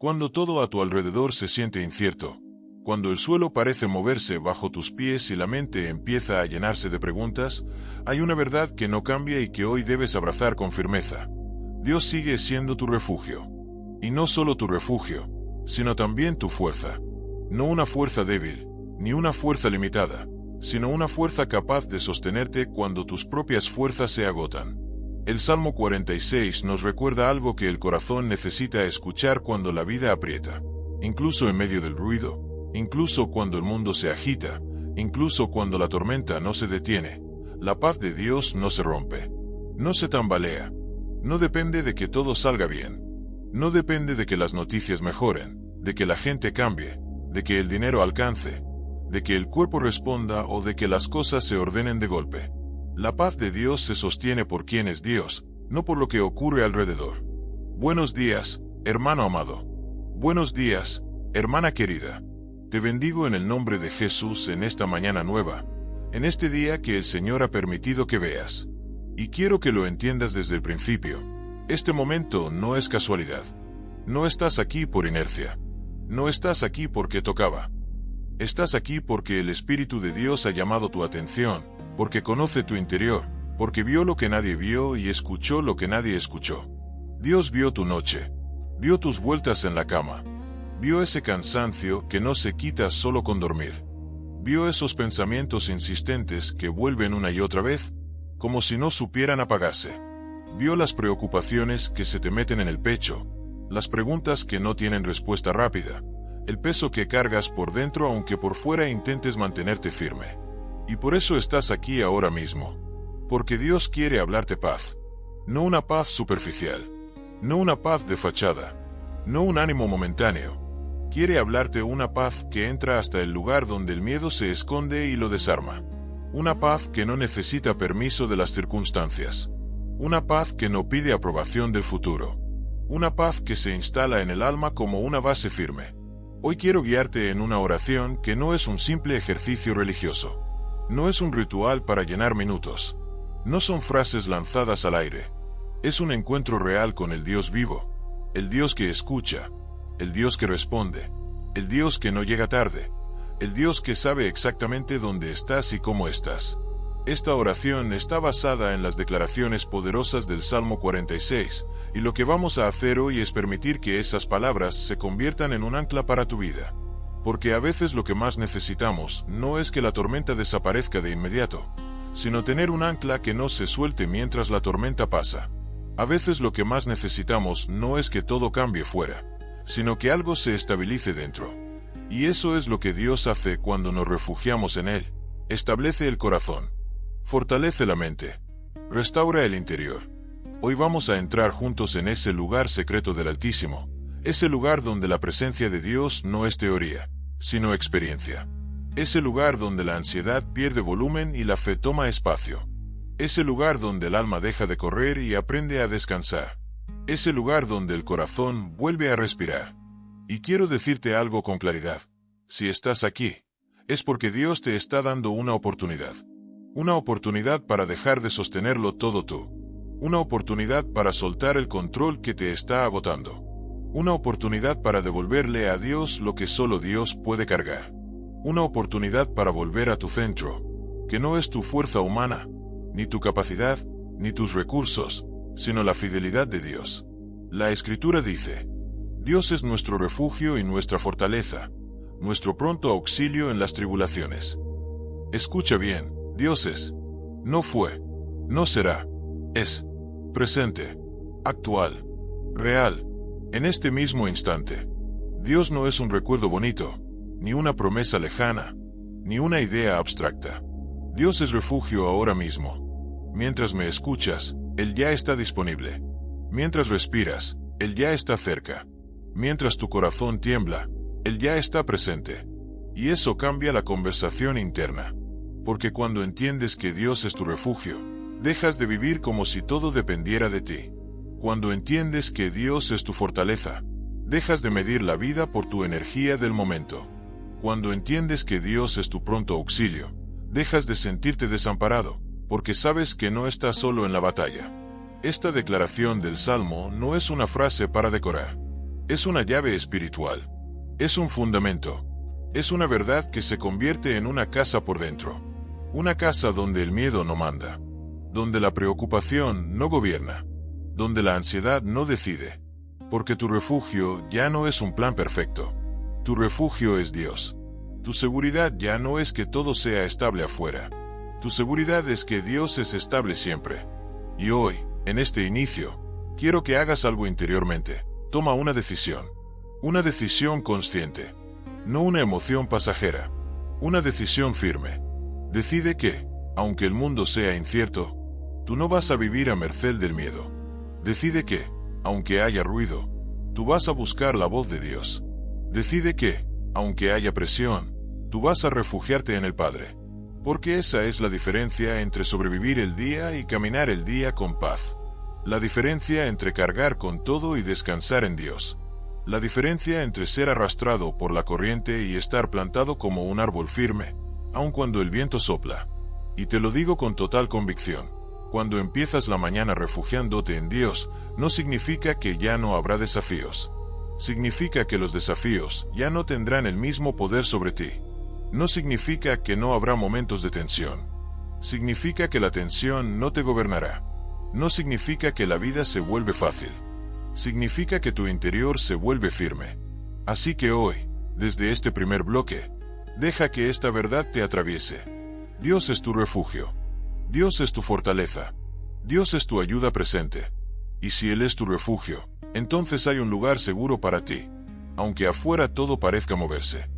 Cuando todo a tu alrededor se siente incierto, cuando el suelo parece moverse bajo tus pies y la mente empieza a llenarse de preguntas, hay una verdad que no cambia y que hoy debes abrazar con firmeza. Dios sigue siendo tu refugio. Y no solo tu refugio, sino también tu fuerza. No una fuerza débil, ni una fuerza limitada, sino una fuerza capaz de sostenerte cuando tus propias fuerzas se agotan. El Salmo 46 nos recuerda algo que el corazón necesita escuchar cuando la vida aprieta, incluso en medio del ruido. Incluso cuando el mundo se agita, incluso cuando la tormenta no se detiene, la paz de Dios no se rompe, no se tambalea, no depende de que todo salga bien, no depende de que las noticias mejoren, de que la gente cambie, de que el dinero alcance, de que el cuerpo responda o de que las cosas se ordenen de golpe. La paz de Dios se sostiene por quien es Dios, no por lo que ocurre alrededor. Buenos días, hermano amado. Buenos días, hermana querida. Te bendigo en el nombre de Jesús en esta mañana nueva, en este día que el Señor ha permitido que veas. Y quiero que lo entiendas desde el principio. Este momento no es casualidad. No estás aquí por inercia. No estás aquí porque tocaba. Estás aquí porque el Espíritu de Dios ha llamado tu atención, porque conoce tu interior, porque vio lo que nadie vio y escuchó lo que nadie escuchó. Dios vio tu noche, vio tus vueltas en la cama. Vio ese cansancio que no se quita solo con dormir. Vio esos pensamientos insistentes que vuelven una y otra vez, como si no supieran apagarse. Vio las preocupaciones que se te meten en el pecho, las preguntas que no tienen respuesta rápida, el peso que cargas por dentro aunque por fuera intentes mantenerte firme. Y por eso estás aquí ahora mismo. Porque Dios quiere hablarte paz. No una paz superficial. No una paz de fachada. No un ánimo momentáneo. Quiere hablarte una paz que entra hasta el lugar donde el miedo se esconde y lo desarma. Una paz que no necesita permiso de las circunstancias. Una paz que no pide aprobación del futuro. Una paz que se instala en el alma como una base firme. Hoy quiero guiarte en una oración que no es un simple ejercicio religioso. No es un ritual para llenar minutos. No son frases lanzadas al aire. Es un encuentro real con el Dios vivo. El Dios que escucha. El Dios que responde, el Dios que no llega tarde, el Dios que sabe exactamente dónde estás y cómo estás. Esta oración está basada en las declaraciones poderosas del Salmo 46, y lo que vamos a hacer hoy es permitir que esas palabras se conviertan en un ancla para tu vida. Porque a veces lo que más necesitamos no es que la tormenta desaparezca de inmediato, sino tener un ancla que no se suelte mientras la tormenta pasa. A veces lo que más necesitamos no es que todo cambie fuera, sino que algo se estabilice dentro. Y eso es lo que Dios hace cuando nos refugiamos en Él. Establece el corazón, fortalece la mente, restaura el interior. Hoy vamos a entrar juntos en ese lugar secreto del Altísimo, ese lugar donde la presencia de Dios no es teoría, sino experiencia. Ese lugar donde la ansiedad pierde volumen y la fe toma espacio. Ese lugar donde el alma deja de correr y aprende a descansar. Ese lugar donde el corazón vuelve a respirar. Y quiero decirte algo con claridad. Si estás aquí, es porque Dios te está dando una oportunidad. Una oportunidad para dejar de sostenerlo todo tú. Una oportunidad para soltar el control que te está agotando. Una oportunidad para devolverle a Dios lo que solo Dios puede cargar. Una oportunidad para volver a tu centro, que no es tu fuerza humana, ni tu capacidad, ni tus recursos, sino la fidelidad de Dios. La Escritura dice, Dios es nuestro refugio y nuestra fortaleza, nuestro pronto auxilio en las tribulaciones. Escucha bien, Dios es, no fue, no será, es, presente, actual, real, en este mismo instante. Dios no es un recuerdo bonito, ni una promesa lejana, ni una idea abstracta. Dios es refugio ahora mismo. Mientras me escuchas, Él ya está disponible. Mientras respiras, Él ya está cerca. Mientras tu corazón tiembla, Él ya está presente. Y eso cambia la conversación interna. Porque cuando entiendes que Dios es tu refugio, dejas de vivir como si todo dependiera de ti. Cuando entiendes que Dios es tu fortaleza, dejas de medir la vida por tu energía del momento. Cuando entiendes que Dios es tu pronto auxilio, dejas de sentirte desamparado, porque sabes que no estás solo en la batalla. Esta declaración del Salmo no es una frase para decorar. Es una llave espiritual. Es un fundamento. Es una verdad que se convierte en una casa por dentro. Una casa donde el miedo no manda. Donde la preocupación no gobierna. Donde la ansiedad no decide. Porque tu refugio ya no es un plan perfecto. Tu refugio es Dios. Tu seguridad ya no es que todo sea estable afuera. Tu seguridad es que Dios es estable siempre. Y hoy, en este inicio, quiero que hagas algo interiormente. Toma una decisión. Una decisión consciente. No una emoción pasajera. Una decisión firme. Decide que, aunque el mundo sea incierto, tú no vas a vivir a merced del miedo. Decide que, aunque haya ruido, tú vas a buscar la voz de Dios. Decide que, aunque haya presión, tú vas a refugiarte en el Padre. Porque esa es la diferencia entre sobrevivir el día y caminar el día con paz. La diferencia entre cargar con todo y descansar en Dios. La diferencia entre ser arrastrado por la corriente y estar plantado como un árbol firme, aun cuando el viento sopla. Y te lo digo con total convicción. Cuando empiezas la mañana refugiándote en Dios, no significa que ya no habrá desafíos. Significa que los desafíos ya no tendrán el mismo poder sobre ti. No significa que no habrá momentos de tensión. Significa que la tensión no te gobernará. No significa que la vida se vuelve fácil. Significa que tu interior se vuelve firme. Así que hoy, desde este primer bloque, deja que esta verdad te atraviese. Dios es tu refugio. Dios es tu fortaleza. Dios es tu ayuda presente. Y si Él es tu refugio, entonces hay un lugar seguro para ti, aunque afuera todo parezca moverse.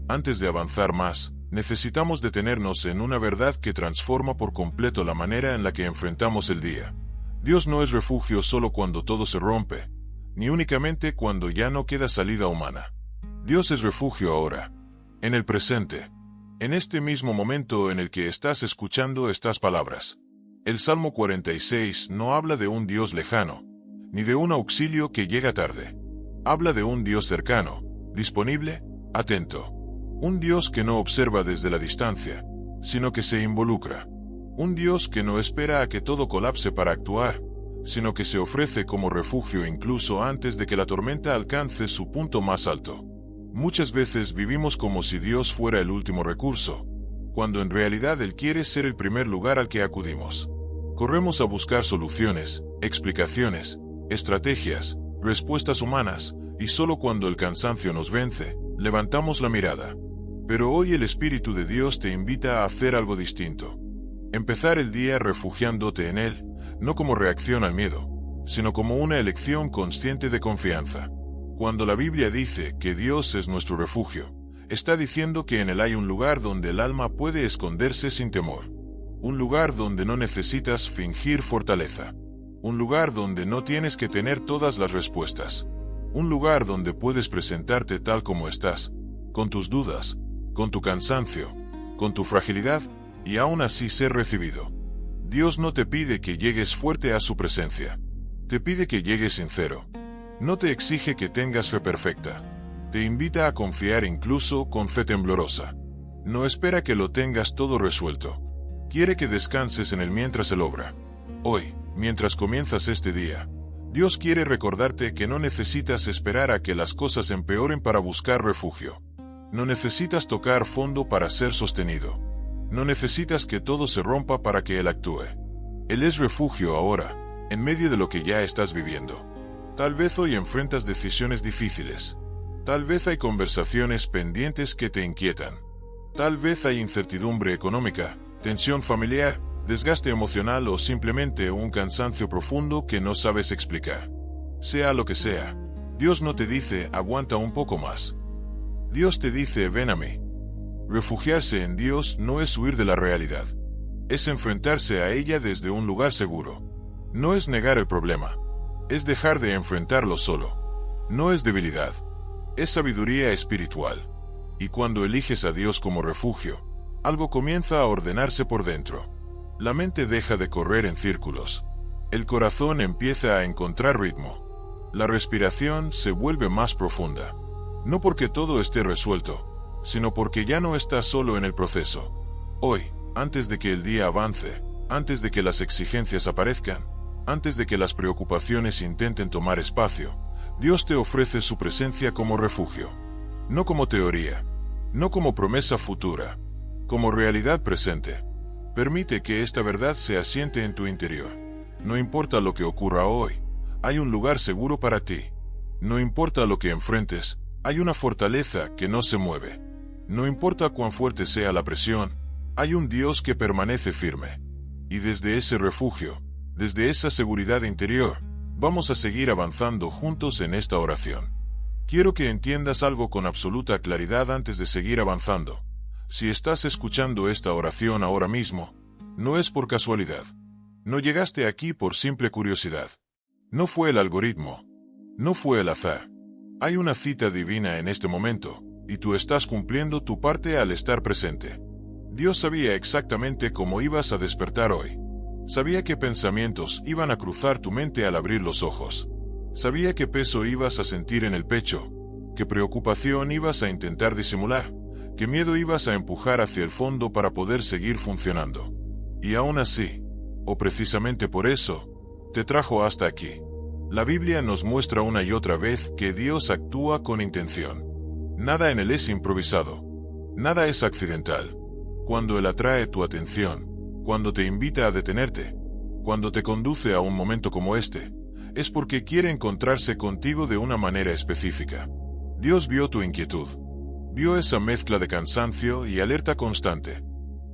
Antes de avanzar más, necesitamos detenernos en una verdad que transforma por completo la manera en la que enfrentamos el día. Dios no es refugio solo cuando todo se rompe, ni únicamente cuando ya no queda salida humana. Dios es refugio ahora, en el presente, en este mismo momento en el que estás escuchando estas palabras. El Salmo 46 no habla de un Dios lejano, ni de un auxilio que llega tarde. Habla de un Dios cercano, disponible, atento. Un Dios que no observa desde la distancia, sino que se involucra. Un Dios que no espera a que todo colapse para actuar, sino que se ofrece como refugio incluso antes de que la tormenta alcance su punto más alto. Muchas veces vivimos como si Dios fuera el último recurso, cuando en realidad Él quiere ser el primer lugar al que acudimos. Corremos a buscar soluciones, explicaciones, estrategias, respuestas humanas, y solo cuando el cansancio nos vence, levantamos la mirada. Pero hoy el Espíritu de Dios te invita a hacer algo distinto. Empezar el día refugiándote en Él, no como reacción al miedo, sino como una elección consciente de confianza. Cuando la Biblia dice que Dios es nuestro refugio, está diciendo que en Él hay un lugar donde el alma puede esconderse sin temor. Un lugar donde no necesitas fingir fortaleza. Un lugar donde no tienes que tener todas las respuestas. Un lugar donde puedes presentarte tal como estás, con tus dudas, con tu cansancio, con tu fragilidad, y aún así ser recibido. Dios no te pide que llegues fuerte a su presencia. Te pide que llegues sincero. No te exige que tengas fe perfecta. Te invita a confiar incluso con fe temblorosa. No espera que lo tengas todo resuelto. Quiere que descanses en Él mientras Él obra. Hoy, mientras comienzas este día, Dios quiere recordarte que no necesitas esperar a que las cosas empeoren para buscar refugio. No necesitas tocar fondo para ser sostenido. No necesitas que todo se rompa para que Él actúe. Él es refugio ahora, en medio de lo que ya estás viviendo. Tal vez hoy enfrentas decisiones difíciles. Tal vez hay conversaciones pendientes que te inquietan. Tal vez hay incertidumbre económica, tensión familiar, desgaste emocional o simplemente un cansancio profundo que no sabes explicar. Sea lo que sea, Dios no te dice aguanta un poco más. Dios te dice ven a mí. Refugiarse en Dios no es huir de la realidad. Es enfrentarse a ella desde un lugar seguro. No es negar el problema. Es dejar de enfrentarlo solo. No es debilidad. Es sabiduría espiritual. Y cuando eliges a Dios como refugio, algo comienza a ordenarse por dentro. La mente deja de correr en círculos. El corazón empieza a encontrar ritmo. La respiración se vuelve más profunda. No porque todo esté resuelto, sino porque ya no estás solo en el proceso. Hoy, antes de que el día avance, antes de que las exigencias aparezcan, antes de que las preocupaciones intenten tomar espacio, Dios te ofrece su presencia como refugio. No como teoría, no como promesa futura, como realidad presente. Permite que esta verdad se asiente en tu interior. No importa lo que ocurra hoy, hay un lugar seguro para ti. No importa lo que enfrentes, hay una fortaleza que no se mueve. No importa cuán fuerte sea la presión, hay un Dios que permanece firme. Y desde ese refugio, desde esa seguridad interior, vamos a seguir avanzando juntos en esta oración. Quiero que entiendas algo con absoluta claridad antes de seguir avanzando. Si estás escuchando esta oración ahora mismo, no es por casualidad. No llegaste aquí por simple curiosidad. No fue el algoritmo. No fue el azar. Hay una cita divina en este momento, y tú estás cumpliendo tu parte al estar presente. Dios sabía exactamente cómo ibas a despertar hoy. Sabía qué pensamientos iban a cruzar tu mente al abrir los ojos. Sabía qué peso ibas a sentir en el pecho, qué preocupación ibas a intentar disimular, qué miedo ibas a empujar hacia el fondo para poder seguir funcionando. Y aún así, o precisamente por eso, te trajo hasta aquí. La Biblia nos muestra una y otra vez que Dios actúa con intención. Nada en Él es improvisado. Nada es accidental. Cuando Él atrae tu atención, cuando te invita a detenerte, cuando te conduce a un momento como este, es porque quiere encontrarse contigo de una manera específica. Dios vio tu inquietud. Vio esa mezcla de cansancio y alerta constante.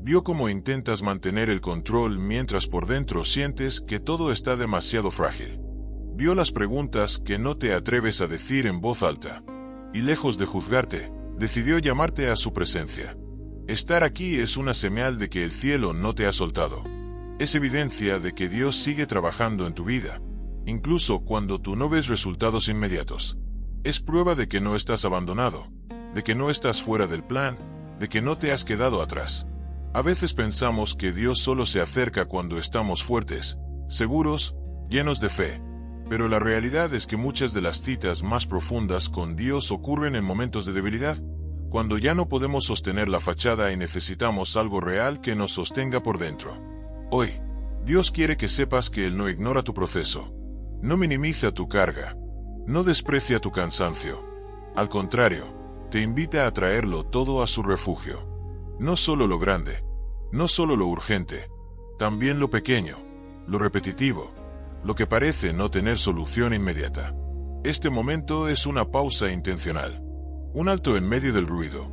Vio cómo intentas mantener el control mientras por dentro sientes que todo está demasiado frágil. Vio las preguntas que no te atreves a decir en voz alta. Y lejos de juzgarte, decidió llamarte a su presencia. Estar aquí es una señal de que el cielo no te ha soltado. Es evidencia de que Dios sigue trabajando en tu vida, incluso cuando tú no ves resultados inmediatos. Es prueba de que no estás abandonado, de que no estás fuera del plan, de que no te has quedado atrás. A veces pensamos que Dios solo se acerca cuando estamos fuertes, seguros, llenos de fe. Pero la realidad es que muchas de las citas más profundas con Dios ocurren en momentos de debilidad, cuando ya no podemos sostener la fachada y necesitamos algo real que nos sostenga por dentro. Hoy, Dios quiere que sepas que Él no ignora tu proceso, no minimiza tu carga, no desprecia tu cansancio. Al contrario, te invita a traerlo todo a su refugio. No solo lo grande, no solo lo urgente, también lo pequeño, lo repetitivo, lo que parece no tener solución inmediata. Este momento es una pausa intencional, un alto en medio del ruido,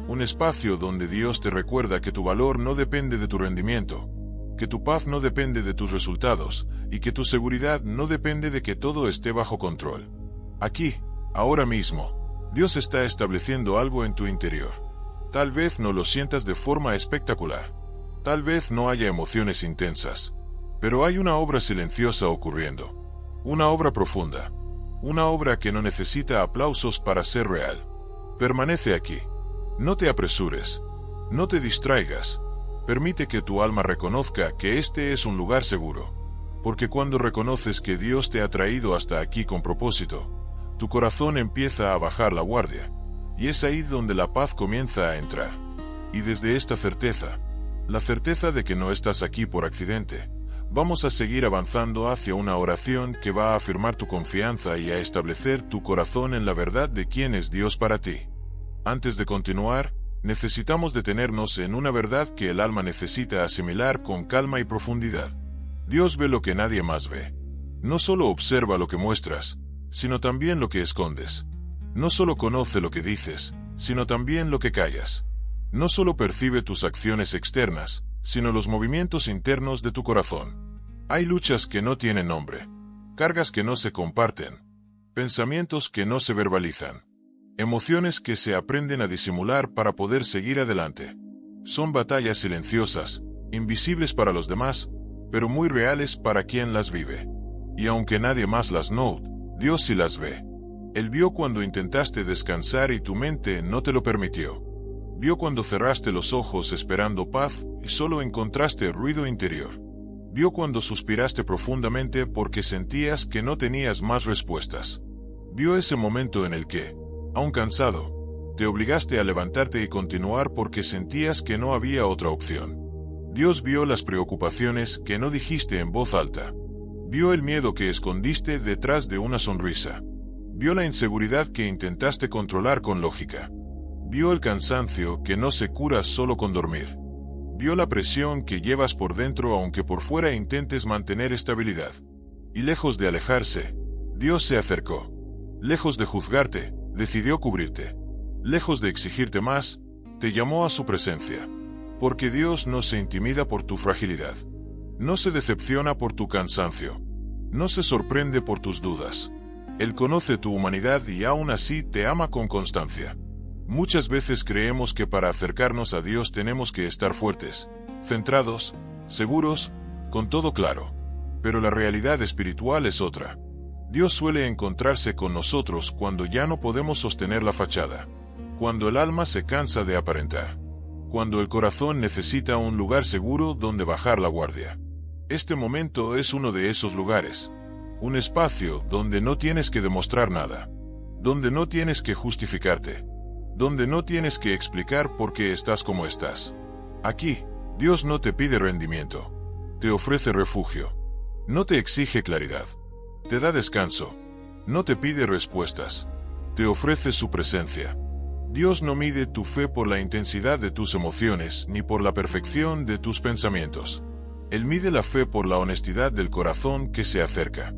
un espacio donde Dios te recuerda que tu valor no depende de tu rendimiento, que tu paz no depende de tus resultados, y que tu seguridad no depende de que todo esté bajo control. Aquí, ahora mismo, Dios está estableciendo algo en tu interior. Tal vez no lo sientas de forma espectacular, tal vez no haya emociones intensas, pero hay una obra silenciosa ocurriendo, una obra profunda, una obra que no necesita aplausos para ser real. Permanece aquí. No te apresures, no te distraigas. Permite que tu alma reconozca que este es un lugar seguro, porque cuando reconoces que Dios te ha traído hasta aquí con propósito, tu corazón empieza a bajar la guardia, y es ahí donde la paz comienza a entrar. Y desde esta certeza, la certeza de que no estás aquí por accidente, vamos a seguir avanzando hacia una oración que va a afirmar tu confianza y a establecer tu corazón en la verdad de quién es Dios para ti. Antes de continuar, necesitamos detenernos en una verdad que el alma necesita asimilar con calma y profundidad. Dios ve lo que nadie más ve. No solo observa lo que muestras, sino también lo que escondes. No solo conoce lo que dices, sino también lo que callas. No solo percibe tus acciones externas, sino los movimientos internos de tu corazón. Hay luchas que no tienen nombre, cargas que no se comparten, pensamientos que no se verbalizan, emociones que se aprenden a disimular para poder seguir adelante. Son batallas silenciosas, invisibles para los demás, pero muy reales para quien las vive. Y aunque nadie más las note, Dios sí las ve. Él vio cuando intentaste descansar y tu mente no te lo permitió. Vio cuando cerraste los ojos esperando paz y solo encontraste ruido interior. Vio cuando suspiraste profundamente porque sentías que no tenías más respuestas. Vio ese momento en el que, aún cansado, te obligaste a levantarte y continuar porque sentías que no había otra opción. Dios vio las preocupaciones que no dijiste en voz alta. Vio el miedo que escondiste detrás de una sonrisa. Vio la inseguridad que intentaste controlar con lógica. Vio el cansancio que no se cura solo con dormir. Vio la presión que llevas por dentro aunque por fuera intentes mantener estabilidad. Y lejos de alejarse, Dios se acercó. Lejos de juzgarte, decidió cubrirte. Lejos de exigirte más, te llamó a su presencia. Porque Dios no se intimida por tu fragilidad. No se decepciona por tu cansancio. No se sorprende por tus dudas. Él conoce tu humanidad y aún así te ama con constancia. Muchas veces creemos que para acercarnos a Dios tenemos que estar fuertes, centrados, seguros, con todo claro. Pero la realidad espiritual es otra. Dios suele encontrarse con nosotros cuando ya no podemos sostener la fachada. Cuando el alma se cansa de aparentar. Cuando el corazón necesita un lugar seguro donde bajar la guardia. Este momento es uno de esos lugares. Un espacio donde no tienes que demostrar nada. Donde no tienes que justificarte. Donde no tienes que explicar por qué estás como estás. Aquí, Dios no te pide rendimiento. Te ofrece refugio. No te exige claridad. Te da descanso. No te pide respuestas. Te ofrece su presencia. Dios no mide tu fe por la intensidad de tus emociones ni por la perfección de tus pensamientos. Él mide la fe por la honestidad del corazón que se acerca.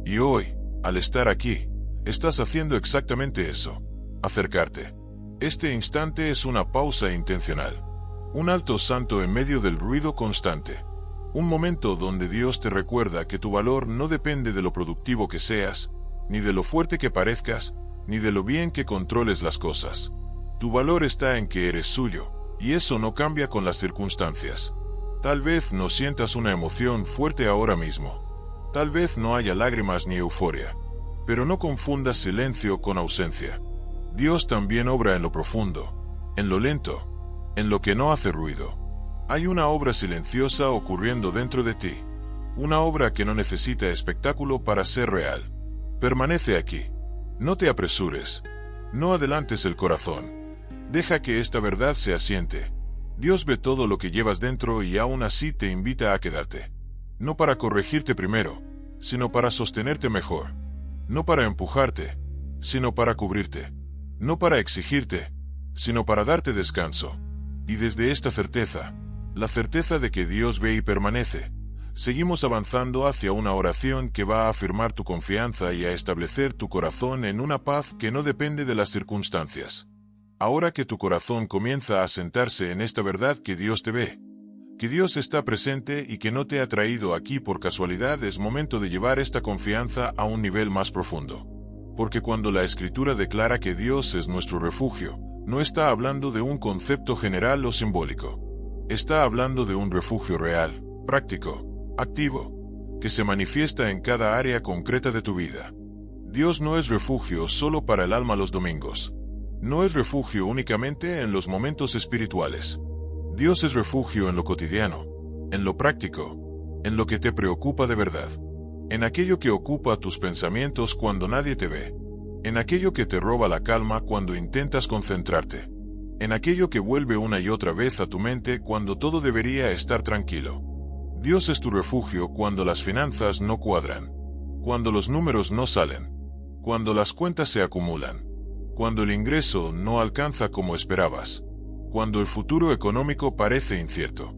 Y hoy, al estar aquí, estás haciendo exactamente eso. Acercarte. Este instante es una pausa intencional. Un alto santo en medio del ruido constante. Un momento donde Dios te recuerda que tu valor no depende de lo productivo que seas, ni de lo fuerte que parezcas, ni de lo bien que controles las cosas. Tu valor está en que eres suyo, y eso no cambia con las circunstancias. Tal vez no sientas una emoción fuerte ahora mismo. Tal vez no haya lágrimas ni euforia. Pero no confundas silencio con ausencia. Dios también obra en lo profundo, en lo lento, en lo que no hace ruido. Hay una obra silenciosa ocurriendo dentro de ti. Una obra que no necesita espectáculo para ser real. Permanece aquí. No te apresures. No adelantes el corazón. Deja que esta verdad se asiente. Dios ve todo lo que llevas dentro y aún así te invita a quedarte. No para corregirte primero, sino para sostenerte mejor. No para empujarte, sino para cubrirte. No para exigirte, sino para darte descanso. Y desde esta certeza, la certeza de que Dios ve y permanece, seguimos avanzando hacia una oración que va a afirmar tu confianza y a establecer tu corazón en una paz que no depende de las circunstancias. Ahora que tu corazón comienza a sentarse en esta verdad que Dios te ve, que Dios está presente y que no te ha traído aquí por casualidad, es momento de llevar esta confianza a un nivel más profundo. Porque cuando la Escritura declara que Dios es nuestro refugio, no está hablando de un concepto general o simbólico. Está hablando de un refugio real, práctico, activo, que se manifiesta en cada área concreta de tu vida. Dios no es refugio solo para el alma los domingos. No es refugio únicamente en los momentos espirituales. Dios es refugio en lo cotidiano, en lo práctico, en lo que te preocupa de verdad. En aquello que ocupa tus pensamientos cuando nadie te ve. En aquello que te roba la calma cuando intentas concentrarte. En aquello que vuelve una y otra vez a tu mente cuando todo debería estar tranquilo. Dios es tu refugio cuando las finanzas no cuadran. Cuando los números no salen. Cuando las cuentas se acumulan. Cuando el ingreso no alcanza como esperabas. Cuando el futuro económico parece incierto.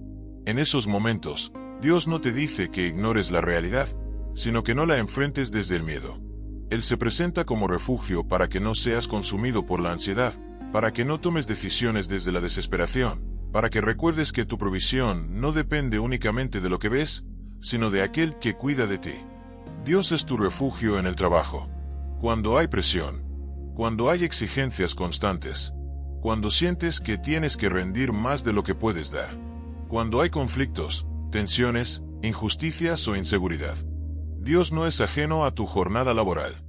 En esos momentos, Dios no te dice que ignores la realidad, sino que no la enfrentes desde el miedo. Él se presenta como refugio para que no seas consumido por la ansiedad, para que no tomes decisiones desde la desesperación, para que recuerdes que tu provisión no depende únicamente de lo que ves, sino de aquel que cuida de ti. Dios es tu refugio en el trabajo. Cuando hay presión, cuando hay exigencias constantes, cuando sientes que tienes que rendir más de lo que puedes dar, cuando hay conflictos, tensiones, injusticias o inseguridad. Dios no es ajeno a tu jornada laboral.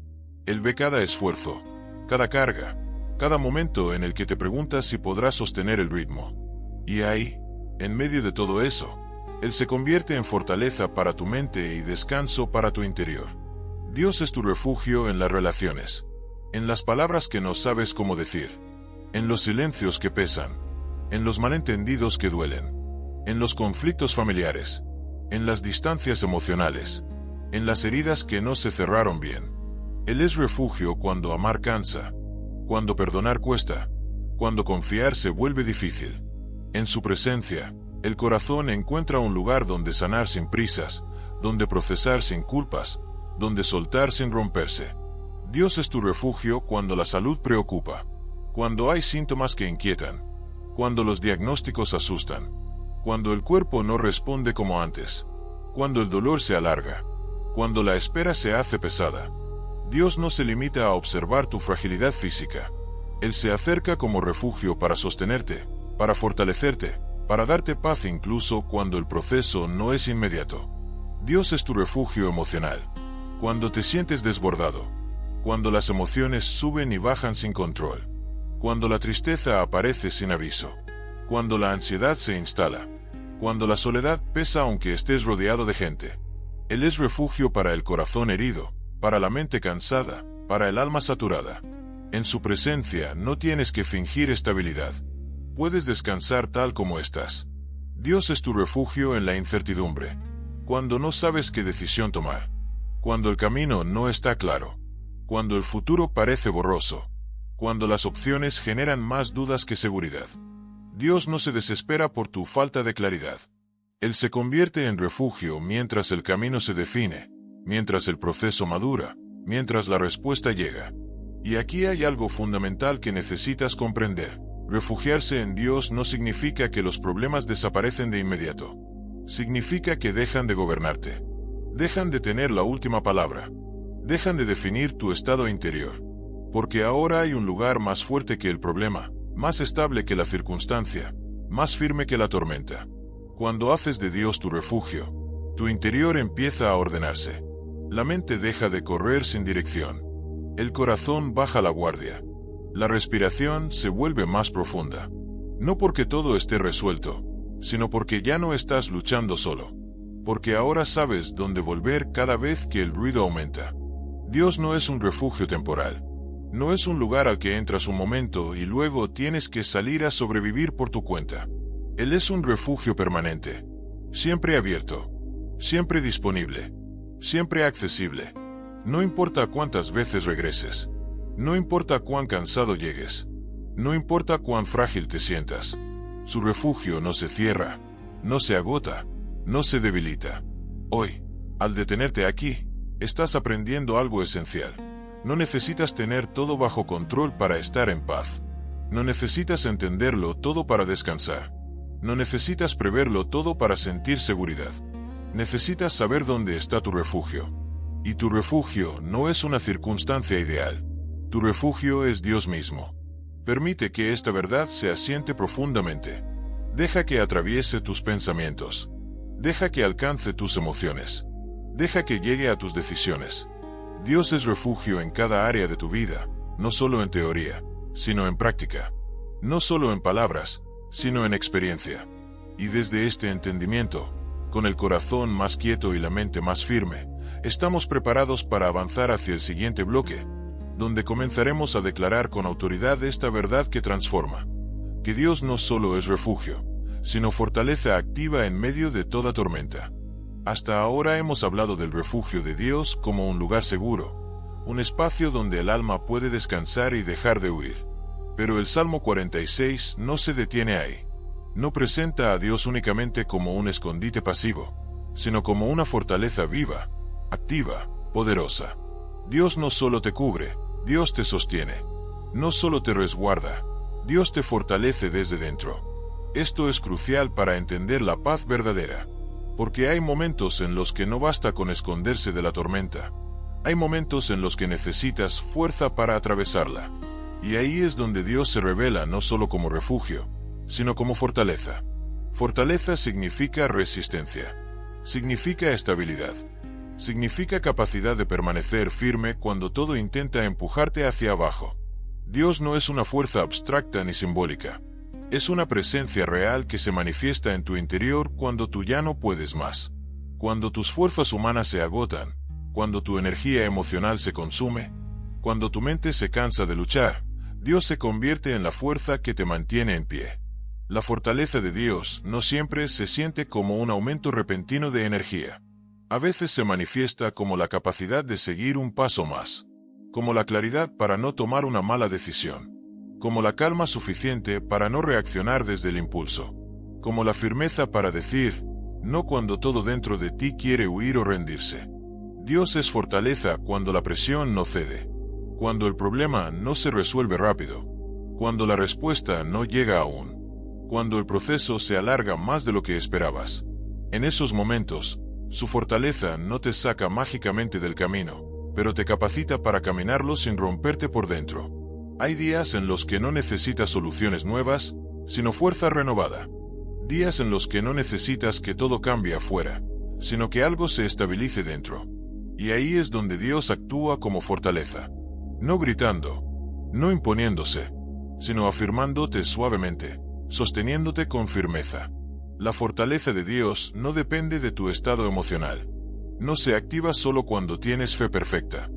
Él ve cada esfuerzo, cada carga, cada momento en el que te preguntas si podrás sostener el ritmo. Y ahí, en medio de todo eso, Él se convierte en fortaleza para tu mente y descanso para tu interior. Dios es tu refugio en las relaciones, en las palabras que no sabes cómo decir, en los silencios que pesan, en los malentendidos que duelen, en los conflictos familiares, en las distancias emocionales, en las heridas que no se cerraron bien. Él es refugio cuando amar cansa, cuando perdonar cuesta, cuando confiar se vuelve difícil. En su presencia, el corazón encuentra un lugar donde sanar sin prisas, donde procesar sin culpas, donde soltar sin romperse. Dios es tu refugio cuando la salud preocupa, cuando hay síntomas que inquietan, cuando los diagnósticos asustan, cuando el cuerpo no responde como antes, cuando el dolor se alarga, cuando la espera se hace pesada. Dios no se limita a observar tu fragilidad física. Él se acerca como refugio para sostenerte, para fortalecerte, para darte paz incluso cuando el proceso no es inmediato. Dios es tu refugio emocional. Cuando te sientes desbordado, cuando las emociones suben y bajan sin control, cuando la tristeza aparece sin aviso, cuando la ansiedad se instala, cuando la soledad pesa aunque estés rodeado de gente. Él es refugio para el corazón herido, para la mente cansada, para el alma saturada. En su presencia no tienes que fingir estabilidad. Puedes descansar tal como estás. Dios es tu refugio en la incertidumbre, cuando no sabes qué decisión tomar, cuando el camino no está claro, cuando el futuro parece borroso, cuando las opciones generan más dudas que seguridad. Dios no se desespera por tu falta de claridad. Él se convierte en refugio mientras el camino se define, mientras el proceso madura, mientras la respuesta llega. Y aquí hay algo fundamental que necesitas comprender. Refugiarse en Dios no significa que los problemas desaparecen de inmediato. Significa que dejan de gobernarte. Dejan de tener la última palabra. Dejan de definir tu estado interior. Porque ahora hay un lugar más fuerte que el problema, más estable que la circunstancia, más firme que la tormenta. Cuando haces de Dios tu refugio, tu interior empieza a ordenarse. La mente deja de correr sin dirección. El corazón baja la guardia. La respiración se vuelve más profunda. No porque todo esté resuelto, sino porque ya no estás luchando solo. Porque ahora sabes dónde volver cada vez que el ruido aumenta. Dios no es un refugio temporal. No es un lugar al que entras un momento y luego tienes que salir a sobrevivir por tu cuenta. Él es un refugio permanente. Siempre abierto. Siempre disponible. Siempre accesible. No importa cuántas veces regreses. No importa cuán cansado llegues. No importa cuán frágil te sientas. Su refugio no se cierra. No se agota. No se debilita. Hoy, al detenerte aquí, estás aprendiendo algo esencial. No necesitas tener todo bajo control para estar en paz. No necesitas entenderlo todo para descansar. No necesitas preverlo todo para sentir seguridad. Necesitas saber dónde está tu refugio. Y tu refugio no es una circunstancia ideal. Tu refugio es Dios mismo. Permite que esta verdad se asiente profundamente. Deja que atraviese tus pensamientos. Deja que alcance tus emociones. Deja que llegue a tus decisiones. Dios es refugio en cada área de tu vida, no solo en teoría, sino en práctica. No solo en palabras, sino en experiencia. Y desde este entendimiento, con el corazón más quieto y la mente más firme, estamos preparados para avanzar hacia el siguiente bloque, donde comenzaremos a declarar con autoridad esta verdad que transforma. Que Dios no solo es refugio, sino fortaleza activa en medio de toda tormenta. Hasta ahora hemos hablado del refugio de Dios como un lugar seguro, un espacio donde el alma puede descansar y dejar de huir. Pero el Salmo 46 no se detiene ahí. No presenta a Dios únicamente como un escondite pasivo, sino como una fortaleza viva, activa, poderosa. Dios no solo te cubre, Dios te sostiene. No solo te resguarda, Dios te fortalece desde dentro. Esto es crucial para entender la paz verdadera. Porque hay momentos en los que no basta con esconderse de la tormenta. Hay momentos en los que necesitas fuerza para atravesarla. Y ahí es donde Dios se revela no solo como refugio, sino como fortaleza. Fortaleza significa resistencia. Significa estabilidad. Significa capacidad de permanecer firme cuando todo intenta empujarte hacia abajo. Dios no es una fuerza abstracta ni simbólica. Es una presencia real que se manifiesta en tu interior cuando tú ya no puedes más. Cuando tus fuerzas humanas se agotan, cuando tu energía emocional se consume, cuando tu mente se cansa de luchar, Dios se convierte en la fuerza que te mantiene en pie. La fortaleza de Dios no siempre se siente como un aumento repentino de energía. A veces se manifiesta como la capacidad de seguir un paso más. como la claridad para no tomar una mala decisión, como la calma suficiente para no reaccionar desde el impulso, como la firmeza para decir no cuando todo dentro de ti quiere huir o rendirse. Dios es fortaleza cuando la presión no cede, cuando el problema no se resuelve rápido, cuando la respuesta no llega aún, cuando el proceso se alarga más de lo que esperabas. En esos momentos, su fortaleza no te saca mágicamente del camino, pero te capacita para caminarlo sin romperte por dentro. Hay días en los que no necesitas soluciones nuevas, sino fuerza renovada. Días en los que no necesitas que todo cambie afuera, sino que algo se estabilice dentro. Y ahí es donde Dios actúa como fortaleza. No gritando, no imponiéndose, sino afirmándote suavemente, sosteniéndote con firmeza. La fortaleza de Dios no depende de tu estado emocional. No se activa solo cuando tienes fe perfecta.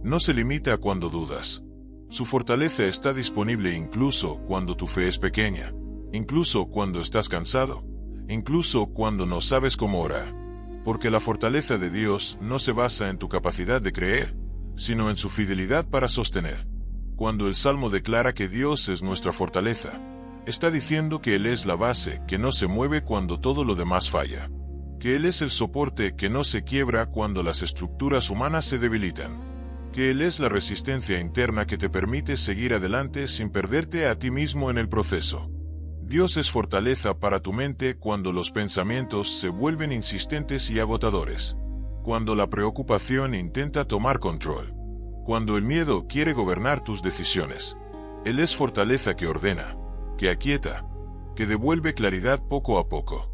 No se limita cuando dudas. Su fortaleza está disponible incluso cuando tu fe es pequeña, incluso cuando estás cansado, incluso cuando no sabes cómo orar. Porque la fortaleza de Dios no se basa en tu capacidad de creer, sino en su fidelidad para sostener. Cuando el Salmo declara que Dios es nuestra fortaleza, está diciendo que Él es la base que no se mueve cuando todo lo demás falla, que Él es el soporte que no se quiebra cuando las estructuras humanas se debilitan, que Él es la resistencia interna que te permite seguir adelante sin perderte a ti mismo en el proceso. Dios es fortaleza para tu mente cuando los pensamientos se vuelven insistentes y agotadores, cuando la preocupación intenta tomar control, cuando el miedo quiere gobernar tus decisiones. Él es fortaleza que ordena, que aquieta, que devuelve claridad poco a poco.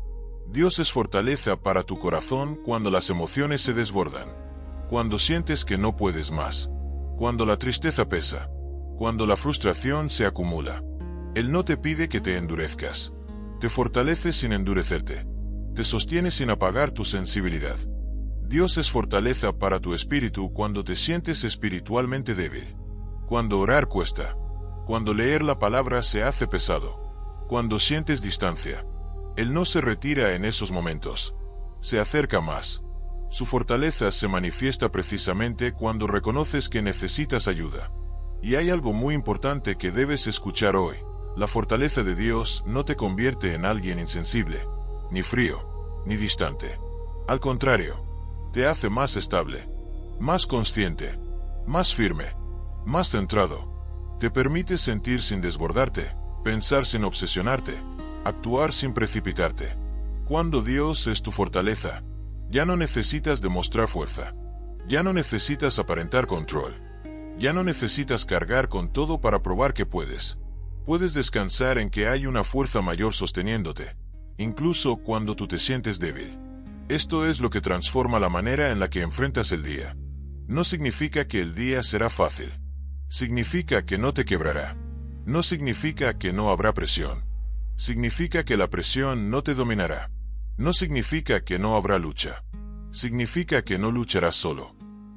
Dios es fortaleza para tu corazón cuando las emociones se desbordan, cuando sientes que no puedes más, cuando la tristeza pesa, cuando la frustración se acumula. Él no te pide que te endurezcas. Te fortalece sin endurecerte. Te sostiene sin apagar tu sensibilidad. Dios es fortaleza para tu espíritu cuando te sientes espiritualmente débil, cuando orar cuesta, cuando leer la palabra se hace pesado, cuando sientes distancia. Él no se retira en esos momentos. Se acerca más. Su fortaleza se manifiesta precisamente cuando reconoces que necesitas ayuda. Y hay algo muy importante que debes escuchar hoy. La fortaleza de Dios no te convierte en alguien insensible, ni frío, ni distante. Al contrario, te hace más estable, más consciente, más firme, más centrado. Te permite sentir sin desbordarte, pensar sin obsesionarte, actuar sin precipitarte. Cuando Dios es tu fortaleza, ya no necesitas demostrar fuerza. Ya no necesitas aparentar control. Ya no necesitas cargar con todo para probar que puedes. Puedes descansar en que hay una fuerza mayor sosteniéndote, incluso cuando tú te sientes débil. Esto es lo que transforma la manera en la que enfrentas el día. No significa que el día será fácil. Significa que no te quebrará. No significa que no habrá presión. Significa que la presión no te dominará. No significa que no habrá lucha. Significa que no lucharás solo.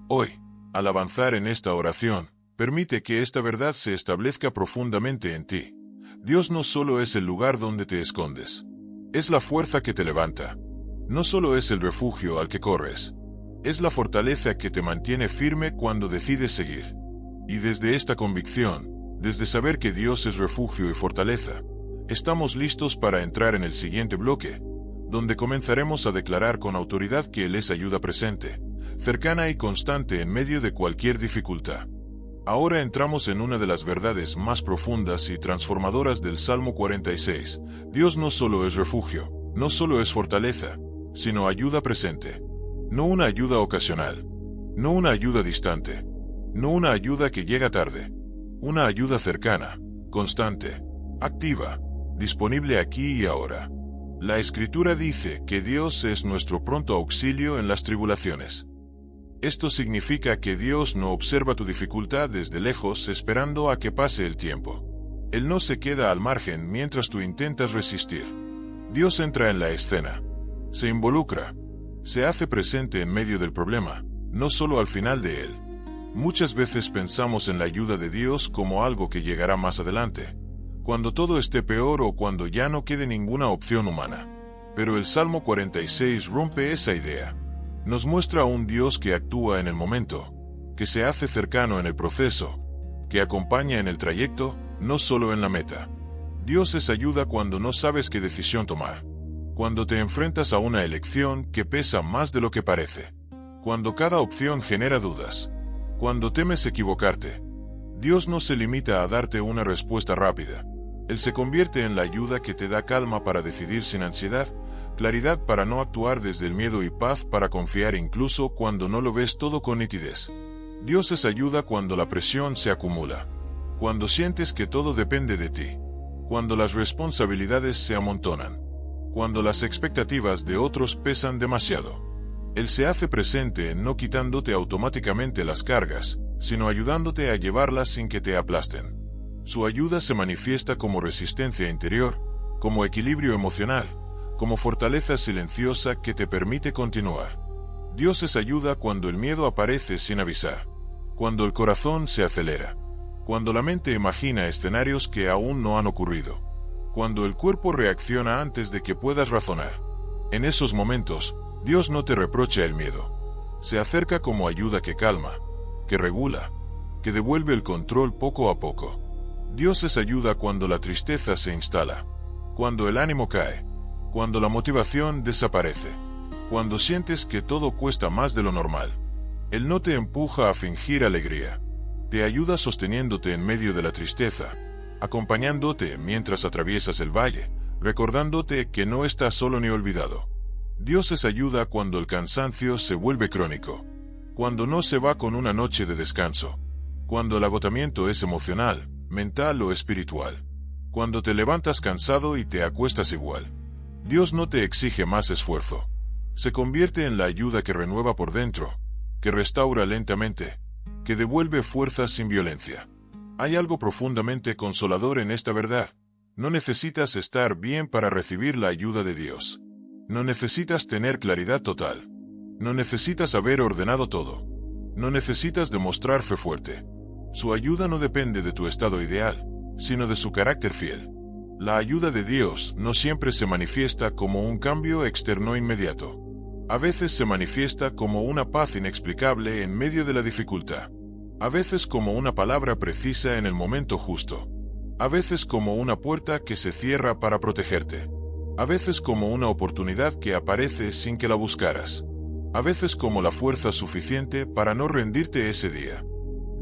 Hoy, al avanzar en esta oración, permite que esta verdad se establezca profundamente en ti. Dios no solo es el lugar donde te escondes. Es la fuerza que te levanta. No solo es el refugio al que corres. Es la fortaleza que te mantiene firme cuando decides seguir. Y desde esta convicción, desde saber que Dios es refugio y fortaleza, estamos listos para entrar en el siguiente bloque, donde comenzaremos a declarar con autoridad que Él es ayuda presente, cercana y constante en medio de cualquier dificultad. Ahora entramos en una de las verdades más profundas y transformadoras del Salmo 46. Dios no solo es refugio, no solo es fortaleza, sino ayuda presente. No una ayuda ocasional, no una ayuda distante, no una ayuda que llega tarde, una ayuda cercana, constante, activa, disponible aquí y ahora. La Escritura dice que Dios es nuestro pronto auxilio en las tribulaciones. Esto significa que Dios no observa tu dificultad desde lejos esperando a que pase el tiempo. Él no se queda al margen mientras tú intentas resistir. Dios entra en la escena. Se involucra. Se hace presente en medio del problema, no solo al final de él. Muchas veces pensamos en la ayuda de Dios como algo que llegará más adelante, cuando todo esté peor o cuando ya no quede ninguna opción humana. Pero el Salmo 46 rompe esa idea. Nos muestra a un Dios que actúa en el momento, que se hace cercano en el proceso, que acompaña en el trayecto, no solo en la meta. Dios es ayuda cuando no sabes qué decisión tomar. Cuando te enfrentas a una elección que pesa más de lo que parece. Cuando cada opción genera dudas. Cuando temes equivocarte. Dios no se limita a darte una respuesta rápida. Él se convierte en la ayuda que te da calma para decidir sin ansiedad, claridad para no actuar desde el miedo y paz para confiar incluso cuando no lo ves todo con nitidez. Dios es ayuda cuando la presión se acumula. Cuando sientes que todo depende de ti. Cuando las responsabilidades se amontonan. Cuando las expectativas de otros pesan demasiado. Él se hace presente no quitándote automáticamente las cargas, sino ayudándote a llevarlas sin que te aplasten. Su ayuda se manifiesta como resistencia interior, como equilibrio emocional, como fortaleza silenciosa que te permite continuar. Dios es ayuda cuando el miedo aparece sin avisar, cuando el corazón se acelera, cuando la mente imagina escenarios que aún no han ocurrido, cuando el cuerpo reacciona antes de que puedas razonar. En esos momentos, Dios no te reprocha el miedo. Se acerca como ayuda que calma, que regula, que devuelve el control poco a poco. Dios es ayuda cuando la tristeza se instala, cuando el ánimo cae, cuando la motivación desaparece, cuando sientes que todo cuesta más de lo normal. Él no te empuja a fingir alegría. Te ayuda sosteniéndote en medio de la tristeza, acompañándote mientras atraviesas el valle, recordándote que no estás solo ni olvidado. Dios es ayuda cuando el cansancio se vuelve crónico, cuando no se va con una noche de descanso, cuando el agotamiento es emocional, mental o espiritual, cuando te levantas cansado y te acuestas igual. Dios no te exige más esfuerzo. Se convierte en la ayuda que renueva por dentro, que restaura lentamente, que devuelve fuerzas sin violencia. Hay algo profundamente consolador en esta verdad. No necesitas estar bien para recibir la ayuda de Dios. No necesitas tener claridad total. No necesitas haber ordenado todo. No necesitas demostrar fe fuerte. Su ayuda no depende de tu estado ideal, sino de su carácter fiel. La ayuda de Dios no siempre se manifiesta como un cambio externo inmediato. A veces se manifiesta como una paz inexplicable en medio de la dificultad. A veces como una palabra precisa en el momento justo. A veces como una puerta que se cierra para protegerte. A veces como una oportunidad que aparece sin que la buscaras. A veces como la fuerza suficiente para no rendirte ese día.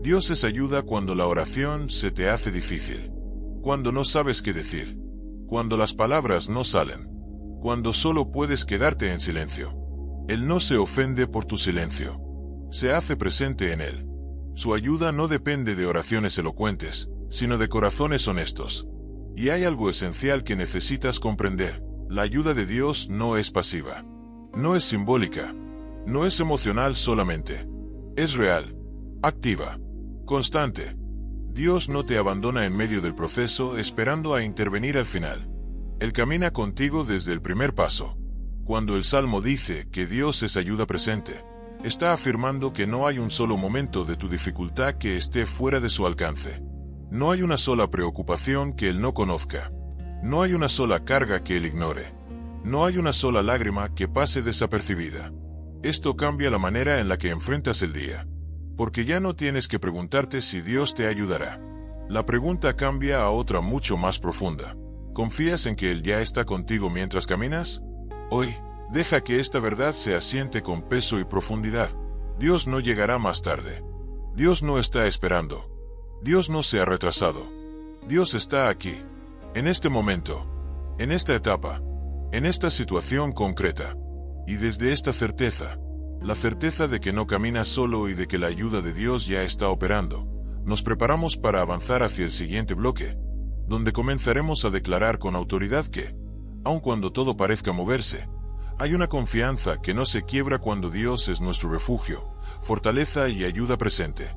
Dios es ayuda cuando la oración se te hace difícil. Cuando no sabes qué decir. Cuando las palabras no salen. Cuando solo puedes quedarte en silencio. Él no se ofende por tu silencio. Se hace presente en él. Su ayuda no depende de oraciones elocuentes, sino de corazones honestos. Y hay algo esencial que necesitas comprender. La ayuda de Dios no es pasiva. No es simbólica. No es emocional solamente. Es real. Activa. Constante. Dios no te abandona en medio del proceso esperando a intervenir al final. Él camina contigo desde el primer paso. Cuando el Salmo dice que Dios es ayuda presente, está afirmando que no hay un solo momento de tu dificultad que esté fuera de su alcance. No hay una sola preocupación que Él no conozca. No hay una sola carga que Él ignore. No hay una sola lágrima que pase desapercibida. Esto cambia la manera en la que enfrentas el día. Porque ya no tienes que preguntarte si Dios te ayudará. La pregunta cambia a otra mucho más profunda. ¿Confías en que Él ya está contigo mientras caminas? Hoy, deja que esta verdad se asiente con peso y profundidad. Dios no llegará más tarde. Dios no está esperando. Dios no se ha retrasado. Dios está aquí, en este momento, en esta etapa, en esta situación concreta. Y desde esta certeza, la certeza de que no caminas solo y de que la ayuda de Dios ya está operando, nos preparamos para avanzar hacia el siguiente bloque, donde comenzaremos a declarar con autoridad que, aun cuando todo parezca moverse, hay una confianza que no se quiebra cuando Dios es nuestro refugio, fortaleza y ayuda presente.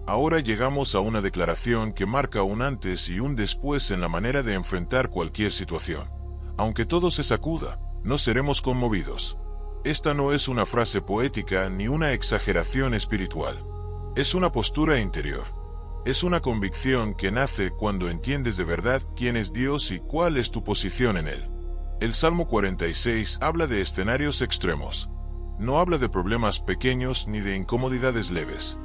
Ahora llegamos a una declaración que marca un antes y un después en la manera de enfrentar cualquier situación. Aunque todo se sacuda, no seremos conmovidos. Esta no es una frase poética ni una exageración espiritual. Es una postura interior. Es una convicción que nace cuando entiendes de verdad quién es Dios y cuál es tu posición en Él. El Salmo 46 habla de escenarios extremos. No habla de problemas pequeños ni de incomodidades leves.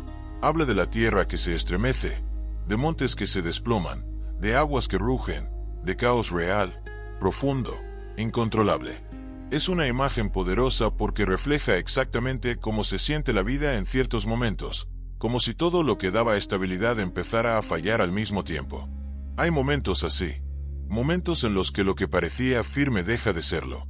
Habla de la tierra que se estremece, de montes que se desploman, de aguas que rugen, de caos real, profundo, incontrolable. Es una imagen poderosa porque refleja exactamente cómo se siente la vida en ciertos momentos, como si todo lo que daba estabilidad empezara a fallar al mismo tiempo. Hay momentos así, momentos en los que lo que parecía firme deja de serlo.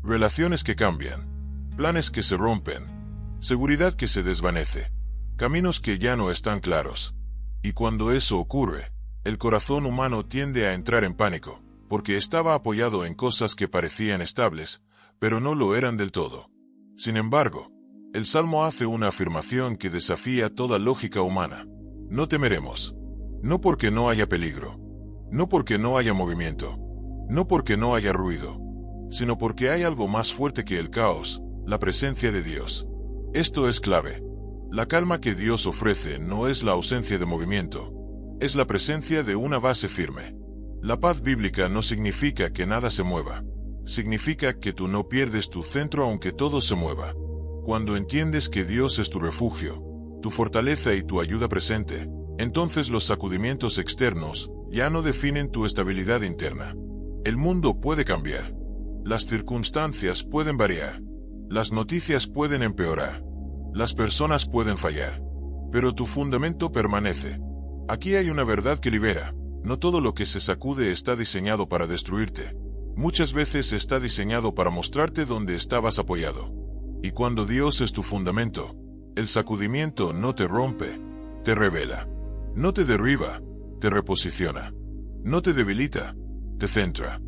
Relaciones que cambian, planes que se rompen, seguridad que se desvanece, caminos que ya no están claros. Y cuando eso ocurre, el corazón humano tiende a entrar en pánico, porque estaba apoyado en cosas que parecían estables, pero no lo eran del todo. Sin embargo, el Salmo hace una afirmación que desafía toda lógica humana. No temeremos. No porque no haya peligro. No porque no haya movimiento. No porque no haya ruido. Sino porque hay algo más fuerte que el caos, la presencia de Dios. Esto es clave. La calma que Dios ofrece no es la ausencia de movimiento. Es la presencia de una base firme. La paz bíblica no significa que nada se mueva. Significa que tú no pierdes tu centro aunque todo se mueva. Cuando entiendes que Dios es tu refugio, tu fortaleza y tu ayuda presente, entonces los sacudimientos externos ya no definen tu estabilidad interna. El mundo puede cambiar. Las circunstancias pueden variar. Las noticias pueden empeorar. Las personas pueden fallar. Pero tu fundamento permanece. Aquí hay una verdad que libera. No todo lo que se sacude está diseñado para destruirte. Muchas veces está diseñado para mostrarte dónde estabas apoyado. Y cuando Dios es tu fundamento, el sacudimiento no te rompe, te revela. No te derriba, te reposiciona. No te debilita, te centra.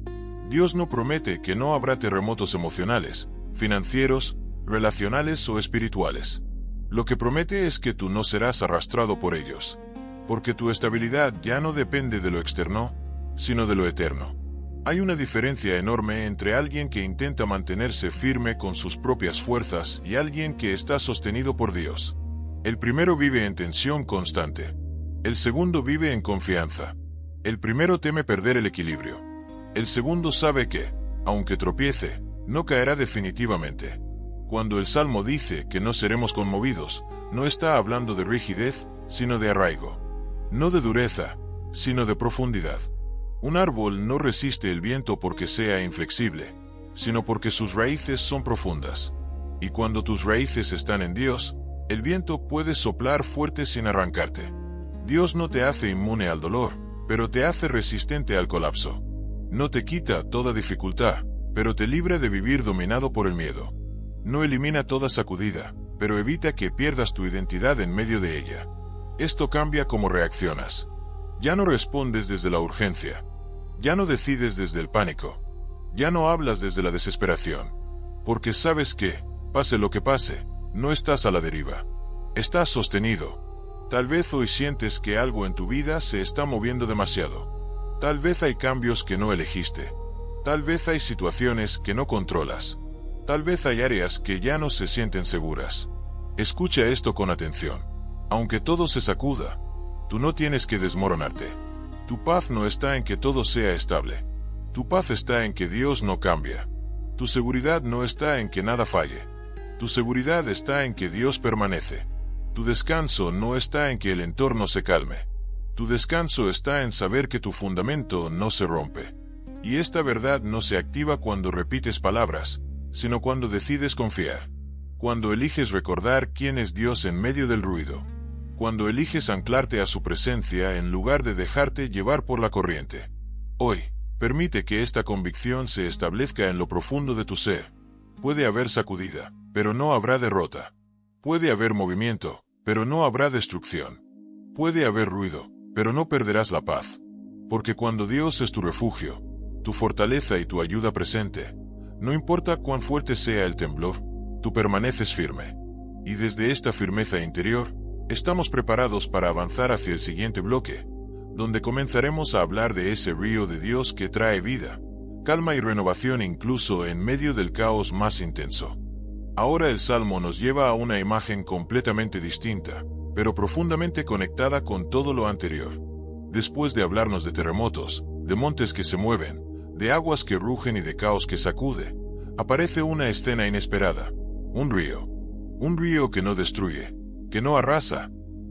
Dios no promete que no habrá terremotos emocionales, financieros, relacionales o espirituales. Lo que promete es que tú no serás arrastrado por ellos. Porque tu estabilidad ya no depende de lo externo, sino de lo eterno. Hay una diferencia enorme entre alguien que intenta mantenerse firme con sus propias fuerzas y alguien que está sostenido por Dios. El primero vive en tensión constante. El segundo vive en confianza. El primero teme perder el equilibrio. El segundo sabe que, aunque tropiece, no caerá definitivamente. Cuando el Salmo dice que no seremos conmovidos, no está hablando de rigidez, sino de arraigo. No de dureza, sino de profundidad. Un árbol no resiste el viento porque sea inflexible, sino porque sus raíces son profundas. Y cuando tus raíces están en Dios, el viento puede soplar fuerte sin arrancarte. Dios no te hace inmune al dolor, pero te hace resistente al colapso. No te quita toda dificultad, pero te libra de vivir dominado por el miedo. No elimina toda sacudida, pero evita que pierdas tu identidad en medio de ella. Esto cambia cómo reaccionas. Ya no respondes desde la urgencia. Ya no decides desde el pánico. Ya no hablas desde la desesperación. Porque sabes que, pase lo que pase, no estás a la deriva. Estás sostenido. Tal vez hoy sientes que algo en tu vida se está moviendo demasiado. Tal vez hay cambios que no elegiste. Tal vez hay situaciones que no controlas. Tal vez hay áreas que ya no se sienten seguras. Escucha esto con atención. Aunque todo se sacuda, tú no tienes que desmoronarte. Tu paz no está en que todo sea estable. Tu paz está en que Dios no cambia. Tu seguridad no está en que nada falle. Tu seguridad está en que Dios permanece. Tu descanso no está en que el entorno se calme. Tu descanso está en saber que tu fundamento no se rompe. Y esta verdad no se activa cuando repites palabras, sino cuando decides confiar. Cuando eliges recordar quién es Dios en medio del ruido. Cuando eliges anclarte a su presencia en lugar de dejarte llevar por la corriente. Hoy, permite que esta convicción se establezca en lo profundo de tu ser. Puede haber sacudida, pero no habrá derrota. Puede haber movimiento, pero no habrá destrucción. Puede haber ruido, pero no perderás la paz. Porque cuando Dios es tu refugio, tu fortaleza y tu ayuda presente, no importa cuán fuerte sea el temblor, tú permaneces firme. Y desde esta firmeza interior, estamos preparados para avanzar hacia el siguiente bloque, donde comenzaremos a hablar de ese río de Dios que trae vida, calma y renovación incluso en medio del caos más intenso. Ahora el Salmo nos lleva a una imagen completamente distinta, pero profundamente conectada con todo lo anterior. Después de hablarnos de terremotos, de montes que se mueven, de aguas que rugen y de caos que sacude, aparece una escena inesperada, un río que no destruye, que no arrasa,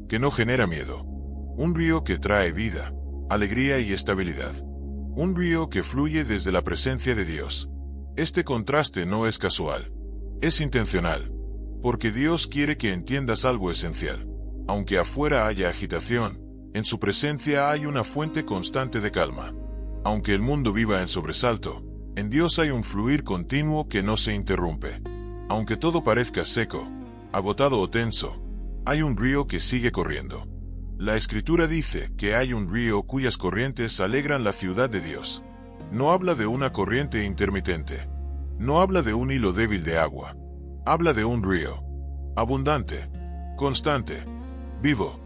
que no genera miedo. Un río que trae vida, alegría y estabilidad. Un río que fluye desde la presencia de Dios. Este contraste no es casual, es intencional, porque Dios quiere que entiendas algo esencial. Aunque afuera haya agitación, en su presencia hay una fuente constante de calma. Aunque el mundo viva en sobresalto, en Dios hay un fluir continuo que no se interrumpe. Aunque todo parezca seco, agotado o tenso, hay un río que sigue corriendo. La Escritura dice que hay un río cuyas corrientes alegran la ciudad de Dios. No habla de una corriente intermitente. No habla de un hilo débil de agua. Habla de un río. Abundante. Constante. Vivo.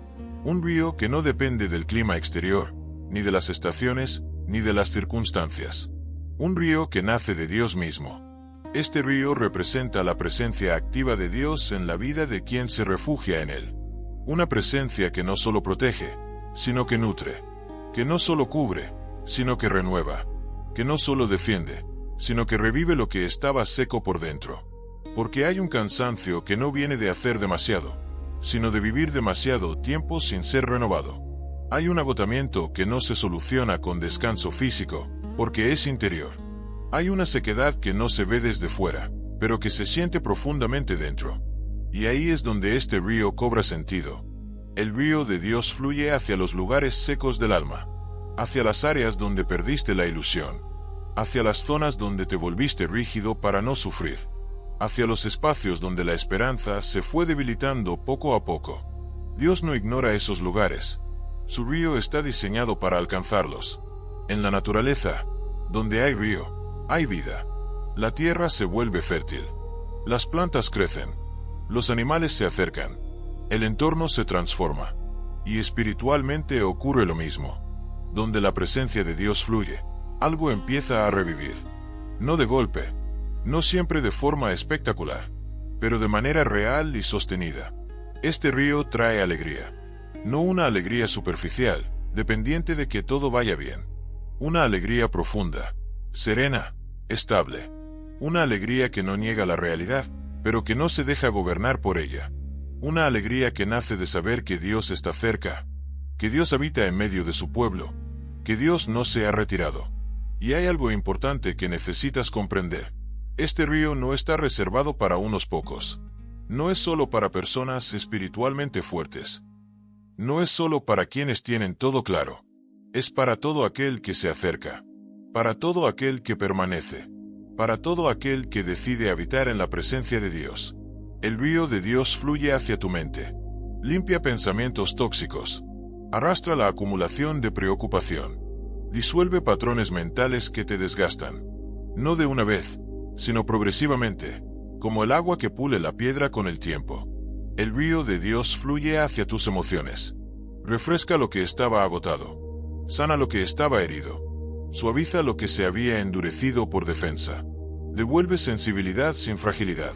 Un río que no depende del clima exterior, ni de las estaciones, ni de las circunstancias. Un río que nace de Dios mismo. Este río representa la presencia activa de Dios en la vida de quien se refugia en él. Una presencia que no solo protege, sino que nutre. Que no solo cubre, sino que renueva. Que no solo defiende, sino que revive lo que estaba seco por dentro. Porque hay un cansancio que no viene de hacer demasiado, sino de vivir demasiado tiempo sin ser renovado. Hay un agotamiento que no se soluciona con descanso físico, porque es interior. Hay una sequedad que no se ve desde fuera, pero que se siente profundamente dentro. Y ahí es donde este río cobra sentido. El río de Dios fluye hacia los lugares secos del alma, hacia las áreas donde perdiste la ilusión, hacia las zonas donde te volviste rígido para no sufrir, hacia los espacios donde la esperanza se fue debilitando poco a poco. Dios no ignora esos lugares. Su río está diseñado para alcanzarlos. En la naturaleza, donde hay río, hay vida. La tierra se vuelve fértil. Las plantas crecen. Los animales se acercan. El entorno se transforma. Y espiritualmente ocurre lo mismo. Donde la presencia de Dios fluye, algo empieza a revivir. No de golpe, no siempre de forma espectacular, pero de manera real y sostenida. Este río trae alegría. No una alegría superficial, dependiente de que todo vaya bien. Una alegría profunda, serena, estable. Una alegría que no niega la realidad, pero que no se deja gobernar por ella. Una alegría que nace de saber que Dios está cerca, que Dios habita en medio de su pueblo, que Dios no se ha retirado. Y hay algo importante que necesitas comprender. Este río no está reservado para unos pocos. No es solo para personas espiritualmente fuertes. No es solo para quienes tienen todo claro. Es para todo aquel que se acerca. Para todo aquel que permanece. Para todo aquel que decide habitar en la presencia de Dios. El río de Dios fluye hacia tu mente. Limpia pensamientos tóxicos. Arrastra la acumulación de preocupación. Disuelve patrones mentales que te desgastan. No de una vez, sino progresivamente, como el agua que pule la piedra con el tiempo. El río de Dios fluye hacia tus emociones. Refresca lo que estaba agotado. Sana lo que estaba herido. Suaviza lo que se había endurecido por defensa. Devuelve sensibilidad sin fragilidad.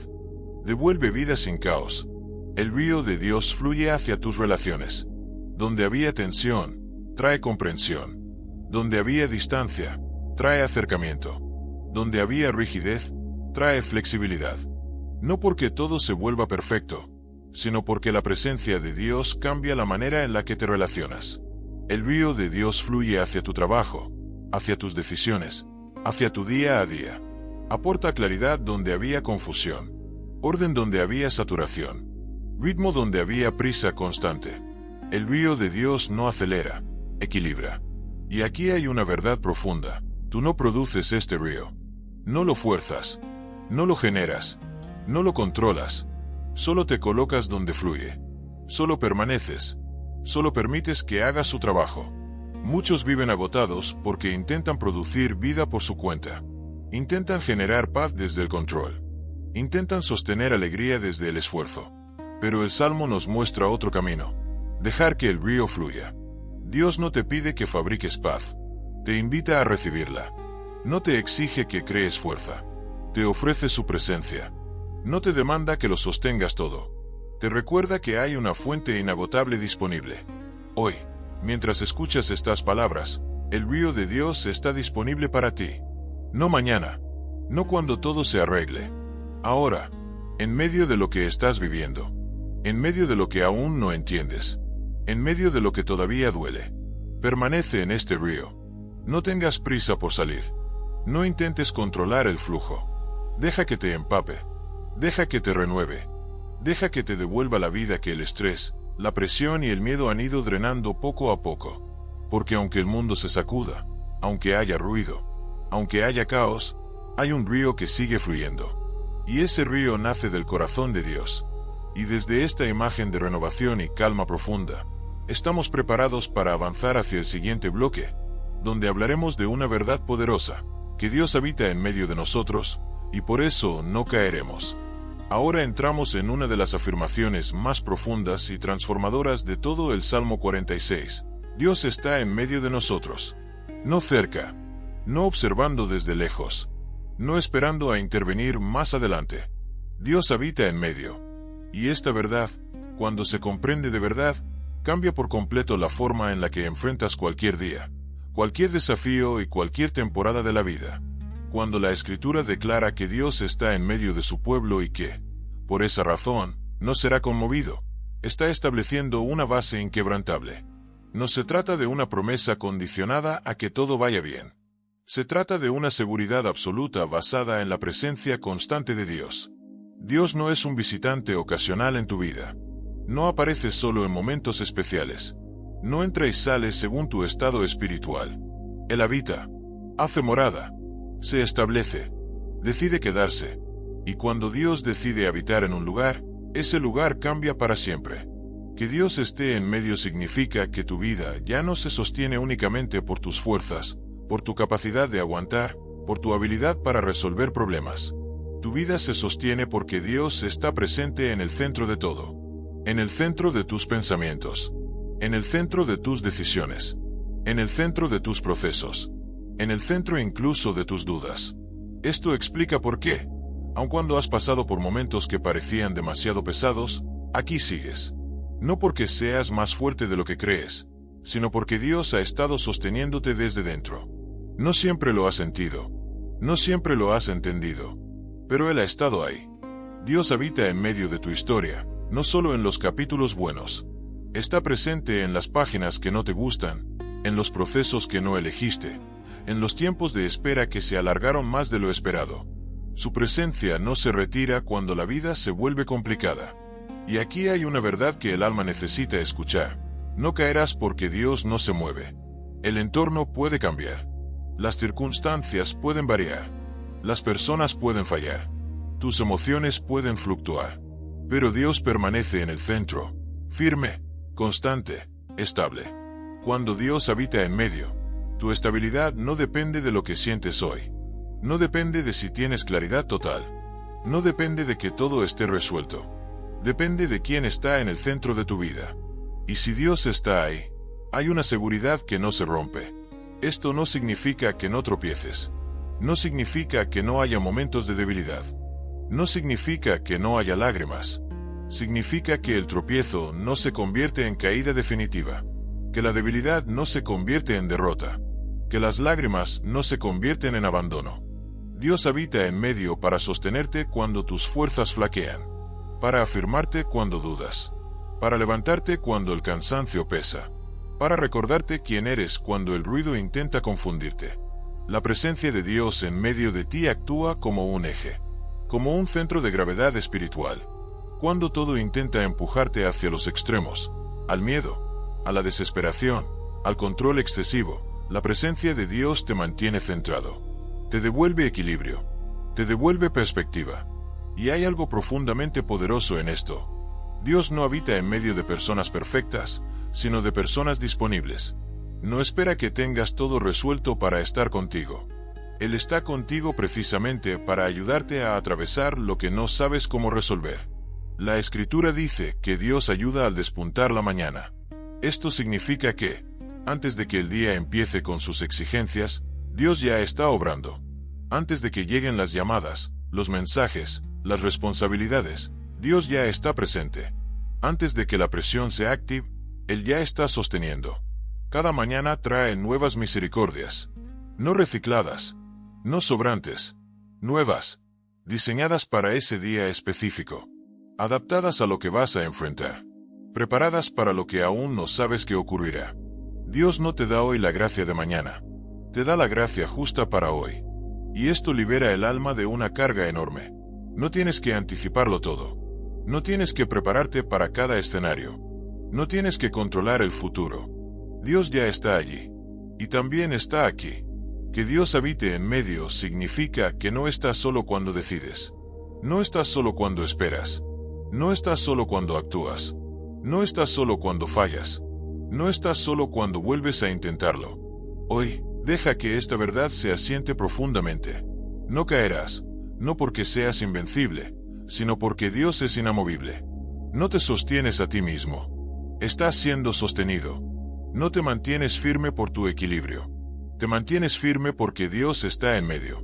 Devuelve vida sin caos. El río de Dios fluye hacia tus relaciones. Donde había tensión, trae comprensión. Donde había distancia, trae acercamiento. Donde había rigidez, trae flexibilidad. No porque todo se vuelva perfecto, sino porque la presencia de Dios cambia la manera en la que te relacionas. El río de Dios fluye hacia tu trabajo, hacia tus decisiones, hacia tu día a día. Aporta claridad donde había confusión, orden donde había saturación, ritmo donde había prisa constante. El río de Dios no acelera, equilibra. Y aquí hay una verdad profunda. Tú no produces este río. No lo fuerzas. No lo generas. No lo controlas. Solo te colocas donde fluye. Solo permaneces. Solo permites que haga su trabajo. Muchos viven agotados porque intentan producir vida por su cuenta. Intentan generar paz desde el control. Intentan sostener alegría desde el esfuerzo. Pero el Salmo nos muestra otro camino. Dejar que el río fluya. Dios no te pide que fabriques paz. Te invita a recibirla. No te exige que crees fuerza. Te ofrece su presencia. No te demanda que lo sostengas todo. Te recuerda que hay una fuente inagotable disponible. Hoy, mientras escuchas estas palabras, el río de Dios está disponible para ti. No mañana. No cuando todo se arregle. Ahora, en medio de lo que estás viviendo. En medio de lo que aún no entiendes. En medio de lo que todavía duele, permanece en este río. No tengas prisa por salir. No intentes controlar el flujo. Deja que te empape. Deja que te renueve. Deja que te devuelva la vida que el estrés, la presión y el miedo han ido drenando poco a poco. Porque aunque el mundo se sacuda, aunque haya ruido, aunque haya caos, hay un río que sigue fluyendo. Y ese río nace del corazón de Dios. Y desde esta imagen de renovación y calma profunda, estamos preparados para avanzar hacia el siguiente bloque, donde hablaremos de una verdad poderosa, que Dios habita en medio de nosotros, y por eso no caeremos. Ahora entramos en una de las afirmaciones más profundas y transformadoras de todo el Salmo 46. Dios está en medio de nosotros. No cerca, no observando desde lejos, no esperando a intervenir más adelante. Dios habita en medio. Y esta verdad, cuando se comprende de verdad, cambia por completo la forma en la que enfrentas cualquier día, cualquier desafío y cualquier temporada de la vida. Cuando la Escritura declara que Dios está en medio de su pueblo y que, por esa razón, no será conmovido, está estableciendo una base inquebrantable. No se trata de una promesa condicionada a que todo vaya bien. Se trata de una seguridad absoluta basada en la presencia constante de Dios. Dios no es un visitante ocasional en tu vida. No aparece solo en momentos especiales. No entra y sale según tu estado espiritual. Él habita, hace morada, se establece, decide quedarse. Y cuando Dios decide habitar en un lugar, ese lugar cambia para siempre. Que Dios esté en medio significa que tu vida ya no se sostiene únicamente por tus fuerzas, por tu capacidad de aguantar, por tu habilidad para resolver problemas. Tu vida se sostiene porque Dios está presente en el centro de todo. En el centro de tus pensamientos. En el centro de tus decisiones. En el centro de tus procesos. En el centro incluso de tus dudas. Esto explica por qué, aun cuando has pasado por momentos que parecían demasiado pesados, aquí sigues. No porque seas más fuerte de lo que crees, sino porque Dios ha estado sosteniéndote desde dentro. No siempre lo has sentido. No siempre lo has entendido. Pero Él ha estado ahí. Dios habita en medio de tu historia, no solo en los capítulos buenos. Está presente en las páginas que no te gustan, en los procesos que no elegiste, en los tiempos de espera que se alargaron más de lo esperado. Su presencia no se retira cuando la vida se vuelve complicada. Y aquí hay una verdad que el alma necesita escuchar. No caerás porque Dios no se mueve. El entorno puede cambiar. Las circunstancias pueden variar. Las personas pueden fallar. Tus emociones pueden fluctuar. Pero Dios permanece en el centro, firme, constante, estable. Cuando Dios habita en medio, tu estabilidad no depende de lo que sientes hoy. No depende de si tienes claridad total. No depende de que todo esté resuelto. Depende de quién está en el centro de tu vida. Y si Dios está ahí, hay una seguridad que no se rompe. Esto no significa que no tropieces. No significa que no haya momentos de debilidad. No significa que no haya lágrimas. Significa que el tropiezo no se convierte en caída definitiva. Que la debilidad no se convierte en derrota. Que las lágrimas no se convierten en abandono. Dios habita en medio para sostenerte cuando tus fuerzas flaquean. Para afirmarte cuando dudas. Para levantarte cuando el cansancio pesa. Para recordarte quién eres cuando el ruido intenta confundirte. La presencia de Dios en medio de ti actúa como un eje. Como un centro de gravedad espiritual. Cuando todo intenta empujarte hacia los extremos, al miedo, a la desesperación, al control excesivo, la presencia de Dios te mantiene centrado. Te devuelve equilibrio. Te devuelve perspectiva. Y hay algo profundamente poderoso en esto. Dios no habita en medio de personas perfectas, sino de personas disponibles. No espera que tengas todo resuelto para estar contigo. Él está contigo precisamente para ayudarte a atravesar lo que no sabes cómo resolver. La Escritura dice que Dios ayuda al despuntar la mañana. Esto significa que, antes de que el día empiece con sus exigencias, Dios ya está obrando. Antes de que lleguen las llamadas, los mensajes, las responsabilidades, Dios ya está presente. Antes de que la presión se active, Él ya está sosteniendo. Cada mañana trae nuevas misericordias. No recicladas, no sobrantes, nuevas, diseñadas para ese día específico, adaptadas a lo que vas a enfrentar, preparadas para lo que aún no sabes que ocurrirá. Dios no te da hoy la gracia de mañana. Te da la gracia justa para hoy. Y esto libera el alma de una carga enorme. No tienes que anticiparlo todo. No tienes que prepararte para cada escenario. No tienes que controlar el futuro. Dios ya está allí. Y también está aquí. Que Dios habite en medio significa que no estás solo cuando decides. No estás solo cuando esperas. No estás solo cuando actúas. No estás solo cuando fallas. No estás solo cuando vuelves a intentarlo. Hoy, deja que esta verdad se asiente profundamente. No caerás, no porque seas invencible, sino porque Dios es inamovible. No te sostienes a ti mismo. Estás siendo sostenido. No te mantienes firme por tu equilibrio. Te mantienes firme porque Dios está en medio.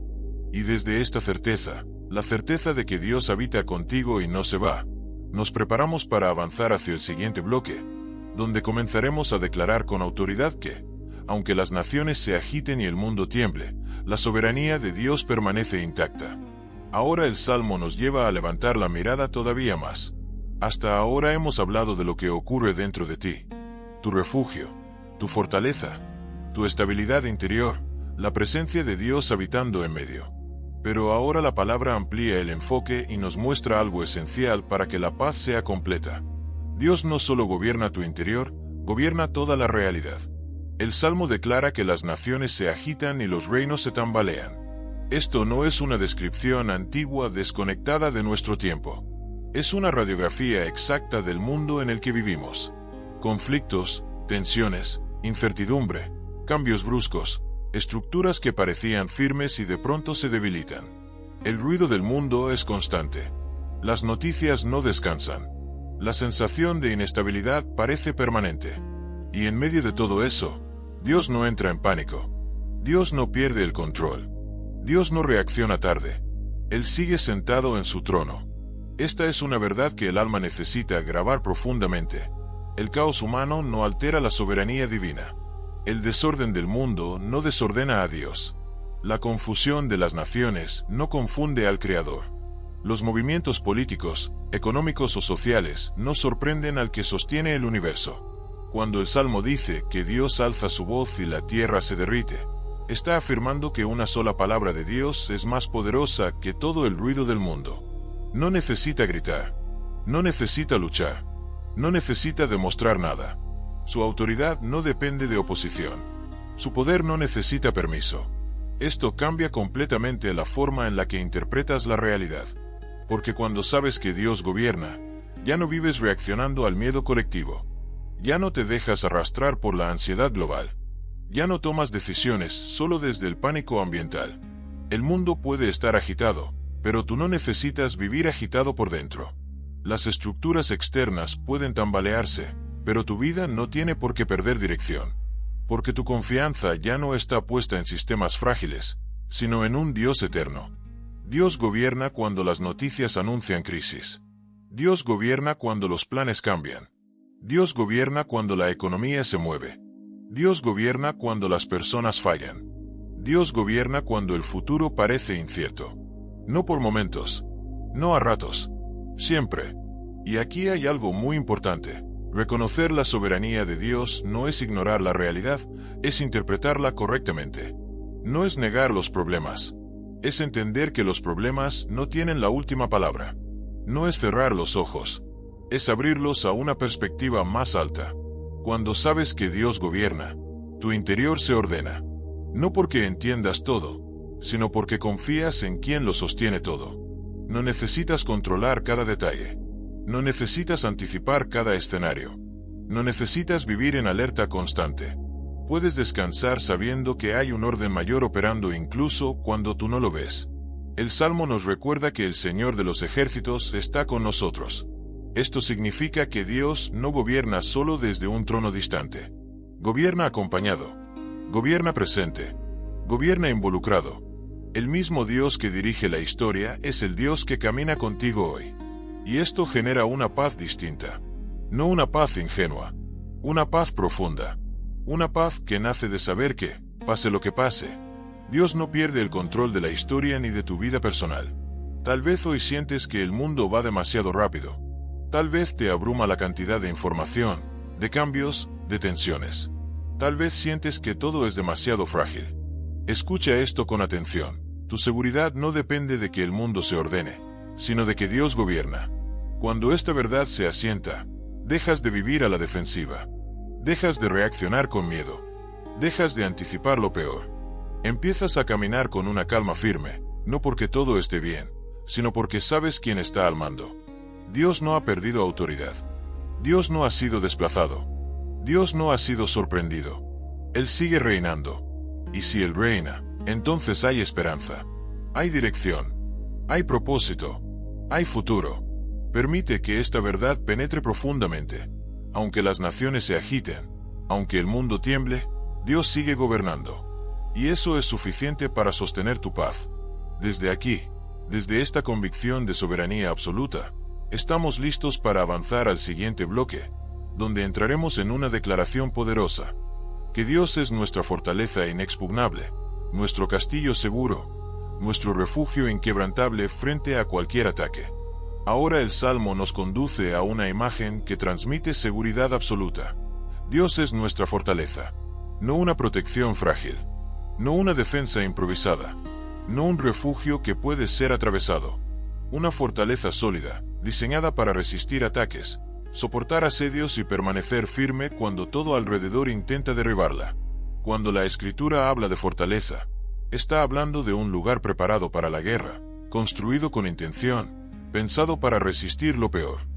Y desde esta certeza, la certeza de que Dios habita contigo y no se va, nos preparamos para avanzar hacia el siguiente bloque, donde comenzaremos a declarar con autoridad que, aunque las naciones se agiten y el mundo tiemble, la soberanía de Dios permanece intacta. Ahora el Salmo nos lleva a levantar la mirada todavía más. Hasta ahora hemos hablado de lo que ocurre dentro de ti. Tu refugio, tu fortaleza, tu estabilidad interior, la presencia de Dios habitando en medio. Pero ahora la palabra amplía el enfoque y nos muestra algo esencial para que la paz sea completa. Dios no solo gobierna tu interior, gobierna toda la realidad. El Salmo declara que las naciones se agitan y los reinos se tambalean. Esto no es una descripción antigua desconectada de nuestro tiempo. Es una radiografía exacta del mundo en el que vivimos. Conflictos, tensiones, incertidumbre, cambios bruscos, estructuras que parecían firmes y de pronto se debilitan. El ruido del mundo es constante. Las noticias no descansan. La sensación de inestabilidad parece permanente. Y en medio de todo eso, Dios no entra en pánico. Dios no pierde el control. Dios no reacciona tarde. Él sigue sentado en su trono. Esta es una verdad que el alma necesita grabar profundamente. El caos humano no altera la soberanía divina. El desorden del mundo no desordena a Dios. La confusión de las naciones no confunde al Creador. Los movimientos políticos, económicos o sociales no sorprenden al que sostiene el universo. Cuando el Salmo dice que Dios alza su voz y la tierra se derrite, está afirmando que una sola palabra de Dios es más poderosa que todo el ruido del mundo. No necesita gritar. No necesita luchar. No necesita demostrar nada. Su autoridad no depende de oposición. Su poder no necesita permiso. Esto cambia completamente la forma en la que interpretas la realidad. Porque cuando sabes que Dios gobierna, ya no vives reaccionando al miedo colectivo. Ya no te dejas arrastrar por la ansiedad global. Ya no tomas decisiones solo desde el pánico ambiental. El mundo puede estar agitado, pero tú no necesitas vivir agitado por dentro. Las estructuras externas pueden tambalearse, pero tu vida no tiene por qué perder dirección. Porque tu confianza ya no está puesta en sistemas frágiles, sino en un Dios eterno. Dios gobierna cuando las noticias anuncian crisis. Dios gobierna cuando los planes cambian. Dios gobierna cuando la economía se mueve. Dios gobierna cuando las personas fallan. Dios gobierna cuando el futuro parece incierto. No por momentos, no a ratos, siempre. Y aquí hay algo muy importante. Reconocer la soberanía de Dios no es ignorar la realidad, es interpretarla correctamente. No es negar los problemas. Es entender que los problemas no tienen la última palabra. No es cerrar los ojos. Es abrirlos a una perspectiva más alta. Cuando sabes que Dios gobierna, tu interior se ordena. No porque entiendas todo, sino porque confías en quien lo sostiene todo. No necesitas controlar cada detalle. No necesitas anticipar cada escenario. No necesitas vivir en alerta constante. Puedes descansar sabiendo que hay un orden mayor operando incluso cuando tú no lo ves. El Salmo nos recuerda que el Señor de los ejércitos está con nosotros. Esto significa que Dios no gobierna solo desde un trono distante. Gobierna acompañado. Gobierna presente. Gobierna involucrado. El mismo Dios que dirige la historia es el Dios que camina contigo hoy. Y esto genera una paz distinta. No una paz ingenua. Una paz profunda. Una paz que nace de saber que, pase lo que pase, Dios no pierde el control de la historia ni de tu vida personal. Tal vez hoy sientes que el mundo va demasiado rápido. Tal vez te abruma la cantidad de información, de cambios, de tensiones. Tal vez sientes que todo es demasiado frágil. Escucha esto con atención. Tu seguridad no depende de que el mundo se ordene, sino de que Dios gobierna. Cuando esta verdad se asienta, dejas de vivir a la defensiva. Dejas de reaccionar con miedo. Dejas de anticipar lo peor. Empiezas a caminar con una calma firme, no porque todo esté bien, sino porque sabes quién está al mando. Dios no ha perdido autoridad. Dios no ha sido desplazado. Dios no ha sido sorprendido. Él sigue reinando. Y si Él reina, entonces hay esperanza. Hay dirección. Hay propósito. Hay futuro. Permite que esta verdad penetre profundamente. Aunque las naciones se agiten, aunque el mundo tiemble, Dios sigue gobernando. Y eso es suficiente para sostener tu paz. Desde aquí, desde esta convicción de soberanía absoluta, estamos listos para avanzar al siguiente bloque, donde entraremos en una declaración poderosa. Que Dios es nuestra fortaleza inexpugnable, nuestro castillo seguro, nuestro refugio inquebrantable frente a cualquier ataque. Ahora el Salmo nos conduce a una imagen que transmite seguridad absoluta. Dios es nuestra fortaleza, no una protección frágil, no una defensa improvisada, no un refugio que puede ser atravesado. Una fortaleza sólida, diseñada para resistir ataques, soportar asedios y permanecer firme cuando todo alrededor intenta derribarla. Cuando la Escritura habla de fortaleza, está hablando de un lugar preparado para la guerra, construido con intención, pensado para resistir lo peor.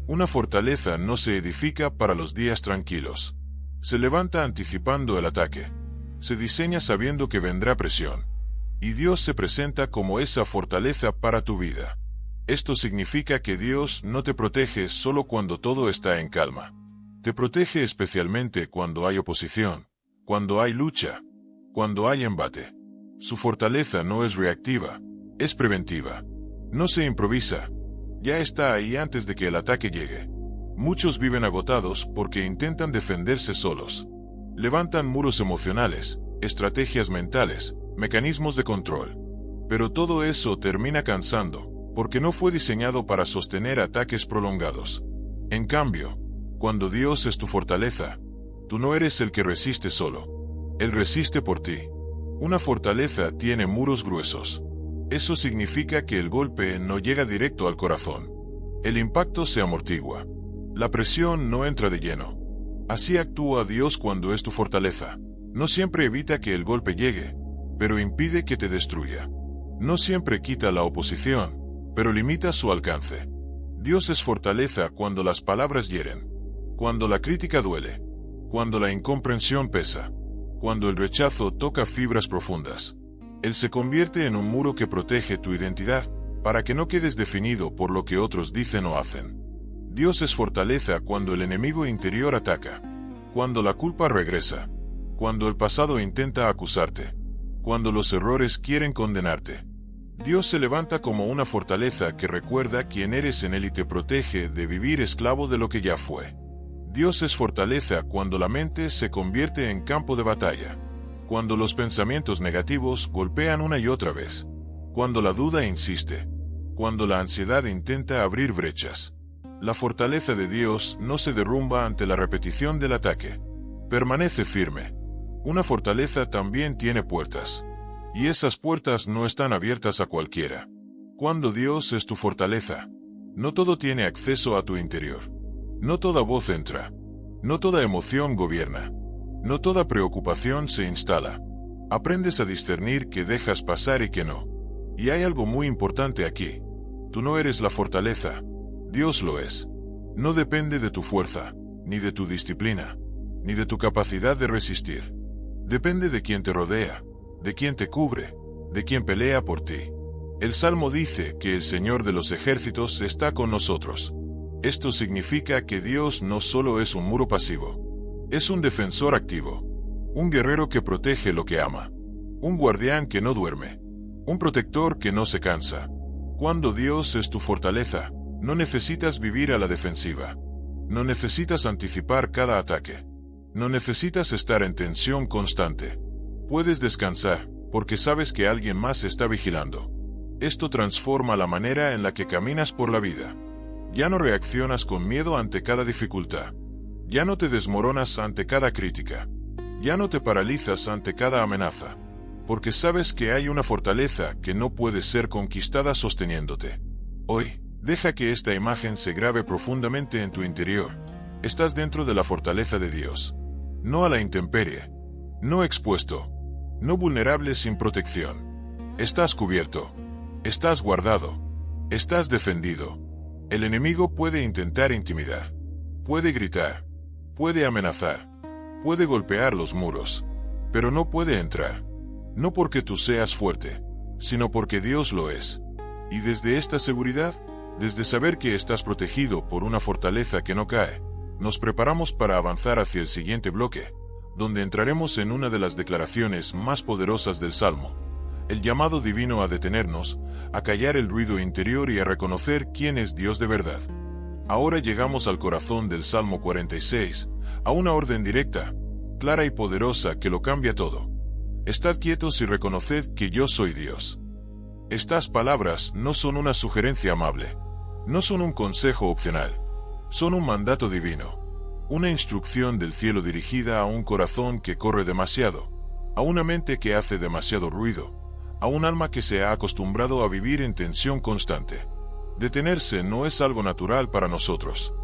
Una fortaleza no se edifica para los días tranquilos. Se levanta anticipando el ataque. Se diseña sabiendo que vendrá presión. Y Dios se presenta como esa fortaleza para tu vida. Esto significa que Dios no te protege solo cuando todo está en calma. Te protege especialmente cuando hay oposición, cuando hay lucha, cuando hay embate. Su fortaleza no es reactiva, es preventiva. No se improvisa. Ya está ahí antes de que el ataque llegue. Muchos viven agotados porque intentan defenderse solos. Levantan muros emocionales, estrategias mentales, mecanismos de control. Pero todo eso termina cansando, porque no fue diseñado para sostener ataques prolongados. En cambio, cuando Dios es tu fortaleza, tú no eres el que resiste solo. Él resiste por ti. Una fortaleza tiene muros gruesos. Eso significa que el golpe no llega directo al corazón. El impacto se amortigua. La presión no entra de lleno. Así actúa Dios cuando es tu fortaleza. No siempre evita que el golpe llegue, pero impide que te destruya. No siempre quita la oposición, pero limita su alcance. Dios es fortaleza cuando las palabras hieren, cuando la crítica duele, cuando la incomprensión pesa, cuando el rechazo toca fibras profundas. Él se convierte en un muro que protege tu identidad, para que no quedes definido por lo que otros dicen o hacen. Dios es fortaleza cuando el enemigo interior ataca, cuando la culpa regresa, cuando el pasado intenta acusarte, cuando los errores quieren condenarte. Dios se levanta como una fortaleza que recuerda quién eres en Él y te protege de vivir esclavo de lo que ya fue. Dios es fortaleza cuando la mente se convierte en campo de batalla, cuando los pensamientos negativos golpean una y otra vez, cuando la duda insiste, cuando la ansiedad intenta abrir brechas. La fortaleza de Dios no se derrumba ante la repetición del ataque. Permanece firme. Una fortaleza también tiene puertas. Y esas puertas no están abiertas a cualquiera. Cuando Dios es tu fortaleza, no todo tiene acceso a tu interior. No toda voz entra. No toda emoción gobierna. No toda preocupación se instala. Aprendes a discernir qué dejas pasar y qué no. Y hay algo muy importante aquí. Tú no eres la fortaleza. Dios lo es. No depende de tu fuerza, ni de tu disciplina, ni de tu capacidad de resistir. Depende de quien te rodea, de quien te cubre, de quien pelea por ti. El Salmo dice que el Señor de los ejércitos está con nosotros. Esto significa que Dios no solo es un muro pasivo, es un defensor activo, un guerrero que protege lo que ama, un guardián que no duerme, un protector que no se cansa. Cuando Dios es tu fortaleza, no necesitas vivir a la defensiva. No necesitas anticipar cada ataque. No necesitas estar en tensión constante. Puedes descansar, porque sabes que alguien más está vigilando. Esto transforma la manera en la que caminas por la vida. Ya no reaccionas con miedo ante cada dificultad. Ya no te desmoronas ante cada crítica. Ya no te paralizas ante cada amenaza. Porque sabes que hay una fortaleza que no puede ser conquistada sosteniéndote. Hoy, deja que esta imagen se grabe profundamente en tu interior. Estás dentro de la fortaleza de Dios. No a la intemperie. No expuesto. No vulnerable sin protección. Estás cubierto. Estás guardado. Estás defendido. El enemigo puede intentar intimidar. Puede gritar. Puede amenazar. Puede golpear los muros. Pero no puede entrar. No porque tú seas fuerte, sino porque Dios lo es. Y desde esta seguridad, desde saber que estás protegido por una fortaleza que no cae, nos preparamos para avanzar hacia el siguiente bloque, donde entraremos en una de las declaraciones más poderosas del Salmo. El llamado divino a detenernos, a callar el ruido interior y a reconocer quién es Dios de verdad. Ahora llegamos al corazón del Salmo 46, a una orden directa, clara y poderosa que lo cambia todo. Estad quietos y reconoced que yo soy Dios. Estas palabras no son una sugerencia amable, no son un consejo opcional, son un mandato divino, una instrucción del cielo dirigida a un corazón que corre demasiado, a una mente que hace demasiado ruido, a un alma que se ha acostumbrado a vivir en tensión constante. Detenerse no es algo natural para nosotros.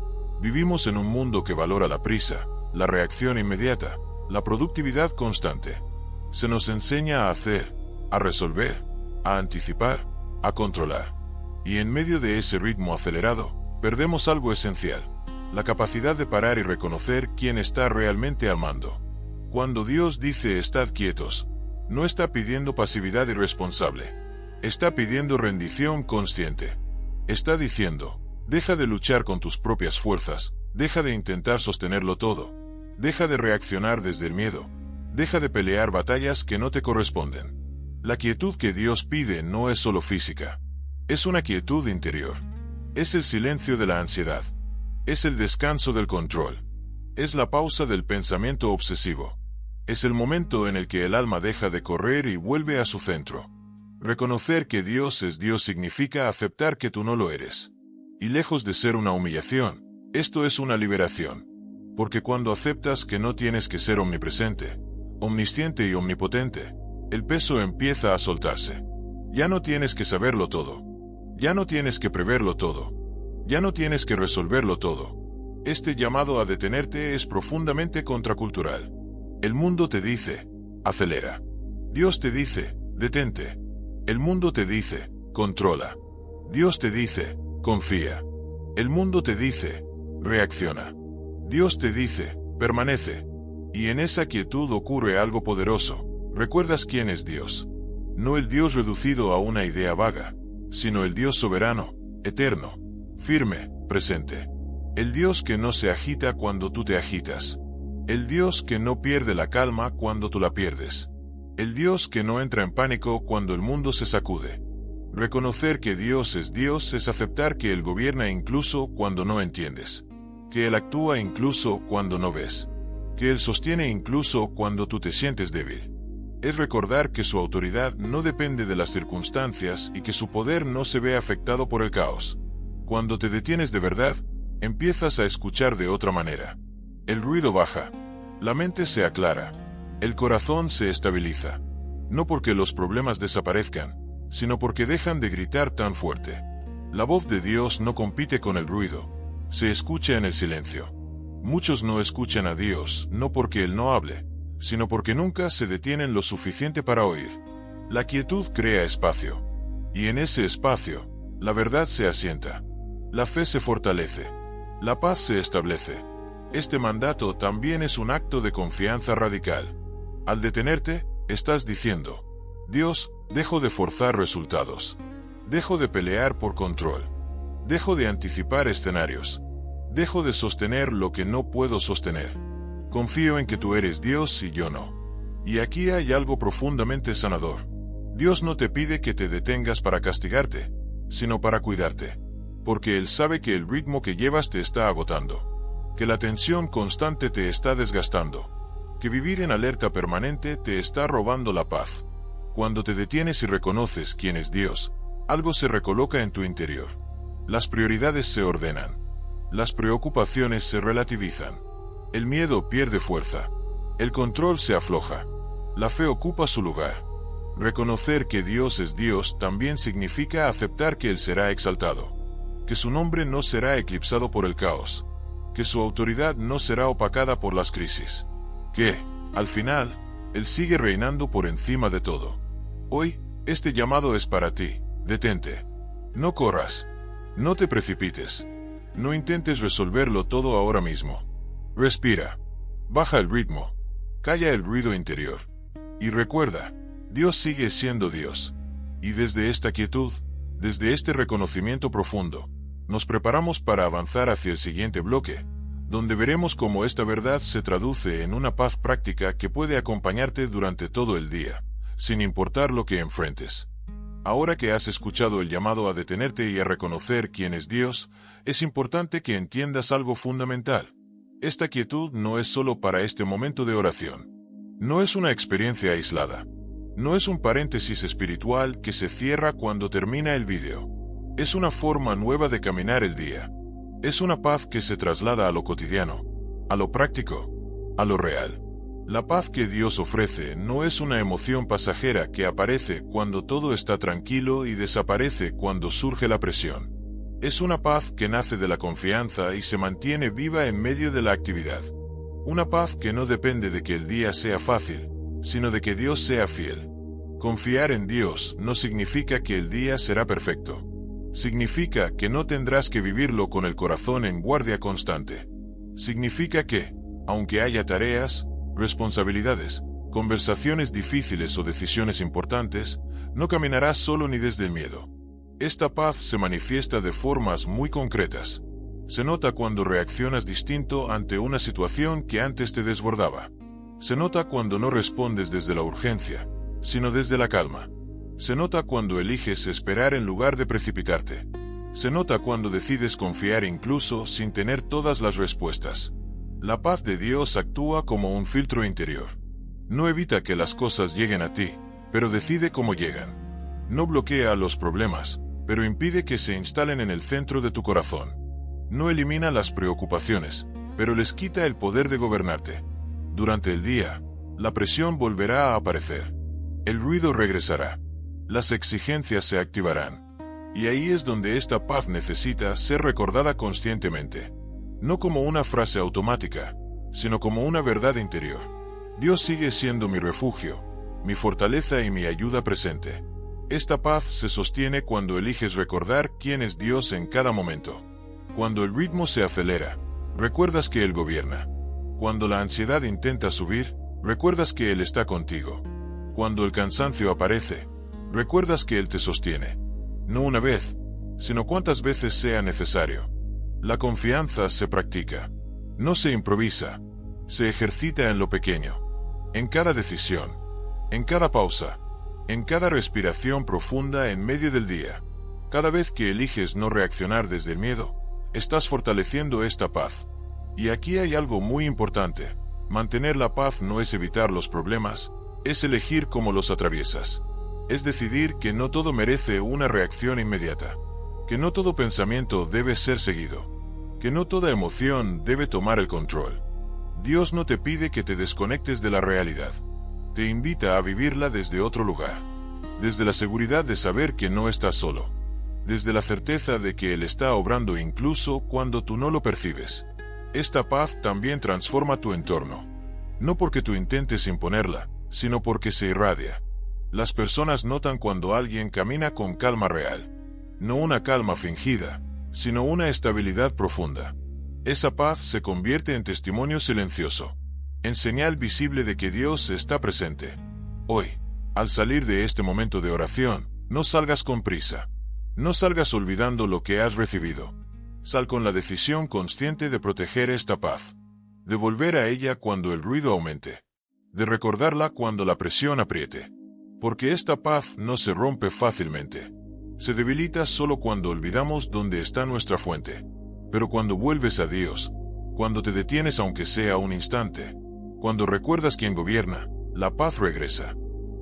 Vivimos en un mundo que valora la prisa, la reacción inmediata, la productividad constante. Se nos enseña a hacer, a resolver, a anticipar, a controlar. Y en medio de ese ritmo acelerado, perdemos algo esencial: la capacidad de parar y reconocer quién está realmente al mando. Cuando Dios dice estad quietos, no está pidiendo pasividad irresponsable. Está pidiendo rendición consciente. Está diciendo, deja de luchar con tus propias fuerzas, deja de intentar sostenerlo todo, deja de reaccionar desde el miedo, deja de pelear batallas que no te corresponden. La quietud que Dios pide no es solo física, es una quietud interior. Es el silencio de la ansiedad. Es el descanso del control. Es la pausa del pensamiento obsesivo. Es el momento en el que el alma deja de correr y vuelve a su centro. Reconocer que Dios es Dios significa aceptar que tú no lo eres. Y lejos de ser una humillación, esto es una liberación. Porque cuando aceptas que no tienes que ser omnipresente, omnisciente y omnipotente, el peso empieza a soltarse. Ya no tienes que saberlo todo. Ya no tienes que preverlo todo. Ya no tienes que resolverlo todo. Este llamado a detenerte es profundamente contracultural. El mundo te dice, acelera. Dios te dice, detente. El mundo te dice, controla. Dios te dice, confía. El mundo te dice, reacciona. Dios te dice, permanece. Y en esa quietud ocurre algo poderoso. ¿Recuerdas quién es Dios? No el Dios reducido a una idea vaga, sino el Dios soberano, eterno, firme, presente. El Dios que no se agita cuando tú te agitas. El Dios que no pierde la calma cuando tú la pierdes. El Dios que no entra en pánico cuando el mundo se sacude. Reconocer que Dios es aceptar que Él gobierna incluso cuando no entiendes. Que Él actúa incluso cuando no ves. Que Él sostiene incluso cuando tú te sientes débil. Es recordar que su autoridad no depende de las circunstancias y que su poder no se ve afectado por el caos. Cuando te detienes de verdad, empiezas a escuchar de otra manera. El ruido baja. La mente se aclara. El corazón se estabiliza. No porque los problemas desaparezcan, sino porque dejan de gritar tan fuerte. La voz de Dios no compite con el ruido. Se escucha en el silencio. Muchos no escuchan a Dios, no porque Él no hable, sino porque nunca se detienen lo suficiente para oír. La quietud crea espacio. Y en ese espacio, la verdad se asienta. La fe se fortalece. La paz se establece. Este mandato también es un acto de confianza radical. Al detenerte, estás diciendo, Dios, dejo de forzar resultados. Dejo de pelear por control. Dejo de anticipar escenarios. Dejo de sostener lo que no puedo sostener. Confío en que tú eres Dios y yo no. Y aquí hay algo profundamente sanador. Dios no te pide que te detengas para castigarte, sino para cuidarte. Porque Él sabe que el ritmo que llevas te está agotando. Que la tensión constante te está desgastando. Que vivir en alerta permanente te está robando la paz. Cuando te detienes y reconoces quién es Dios, algo se recoloca en tu interior. Las prioridades se ordenan. Las preocupaciones se relativizan. El miedo pierde fuerza. El control se afloja. La fe ocupa su lugar. Reconocer que Dios es Dios también significa aceptar que Él será exaltado, que su nombre no será eclipsado por el caos, que su autoridad no será opacada por las crisis, que, al final, Él sigue reinando por encima de todo. Hoy, este llamado es para ti. Detente. No corras. No te precipites. No intentes resolverlo todo ahora mismo. Respira. Baja el ritmo. Calla el ruido interior. Y recuerda, Dios sigue siendo Dios. Y desde esta quietud, desde este reconocimiento profundo, nos preparamos para avanzar hacia el siguiente bloque, donde veremos cómo esta verdad se traduce en una paz práctica que puede acompañarte durante todo el día, sin importar lo que enfrentes. Ahora que has escuchado el llamado a detenerte y a reconocer quién es Dios, es importante que entiendas algo fundamental. Esta quietud no es solo para este momento de oración. No es una experiencia aislada. No es un paréntesis espiritual que se cierra cuando termina el vídeo. Es una forma nueva de caminar el día. Es una paz que se traslada a lo cotidiano, a lo práctico, a lo real. La paz que Dios ofrece no es una emoción pasajera que aparece cuando todo está tranquilo y desaparece cuando surge la presión. Es una paz que nace de la confianza y se mantiene viva en medio de la actividad. Una paz que no depende de que el día sea fácil, sino de que Dios sea fiel. Confiar en Dios no significa que el día será perfecto. Significa que no tendrás que vivirlo con el corazón en guardia constante. Significa que, aunque haya tareas, responsabilidades, conversaciones difíciles o decisiones importantes, no caminarás solo ni desde el miedo. Esta paz se manifiesta de formas muy concretas. Se nota cuando reaccionas distinto ante una situación que antes te desbordaba. Se nota cuando no respondes desde la urgencia, sino desde la calma. Se nota cuando eliges esperar en lugar de precipitarte. Se nota cuando decides confiar incluso sin tener todas las respuestas. La paz de Dios actúa como un filtro interior. No evita que las cosas lleguen a ti, pero decide cómo llegan. No bloquea los problemas, pero impide que se instalen en el centro de tu corazón. No elimina las preocupaciones, pero les quita el poder de gobernarte. Durante el día, la presión volverá a aparecer. El ruido regresará. Las exigencias se activarán. Y ahí es donde esta paz necesita ser recordada conscientemente. No como una frase automática, sino como una verdad interior. Dios sigue siendo mi refugio, mi fortaleza y mi ayuda presente. Esta paz se sostiene cuando eliges recordar quién es Dios en cada momento. Cuando el ritmo se acelera, recuerdas que Él gobierna. Cuando la ansiedad intenta subir, recuerdas que Él está contigo. Cuando el cansancio aparece, recuerdas que Él te sostiene. No una vez, sino cuantas veces sea necesario. La confianza se practica. No se improvisa. Se ejercita en lo pequeño. En cada decisión. En cada pausa. En cada respiración profunda en medio del día. Cada vez que eliges no reaccionar desde el miedo, estás fortaleciendo esta paz. Y aquí hay algo muy importante. Mantener la paz no es evitar los problemas, es elegir cómo los atraviesas. Es decidir que no todo merece una reacción inmediata. Que no todo pensamiento debe ser seguido. Que no toda emoción debe tomar el control. Dios no te pide que te desconectes de la realidad. Te invita a vivirla desde otro lugar. Desde la seguridad de saber que no estás solo. Desde la certeza de que Él está obrando incluso cuando tú no lo percibes. Esta paz también transforma tu entorno. No porque tú intentes imponerla, sino porque se irradia. Las personas notan cuando alguien camina con calma real. No una calma fingida, sino una estabilidad profunda. Esa paz se convierte en testimonio silencioso, en señal visible de que Dios está presente. Hoy, al salir de este momento de oración, no salgas con prisa. No salgas olvidando lo que has recibido. Sal con la decisión consciente de proteger esta paz. De volver a ella cuando el ruido aumente. De recordarla cuando la presión apriete. Porque esta paz no se rompe fácilmente. Se debilita solo cuando olvidamos dónde está nuestra fuente. Pero cuando vuelves a Dios, cuando te detienes aunque sea un instante, cuando recuerdas quién gobierna, la paz regresa.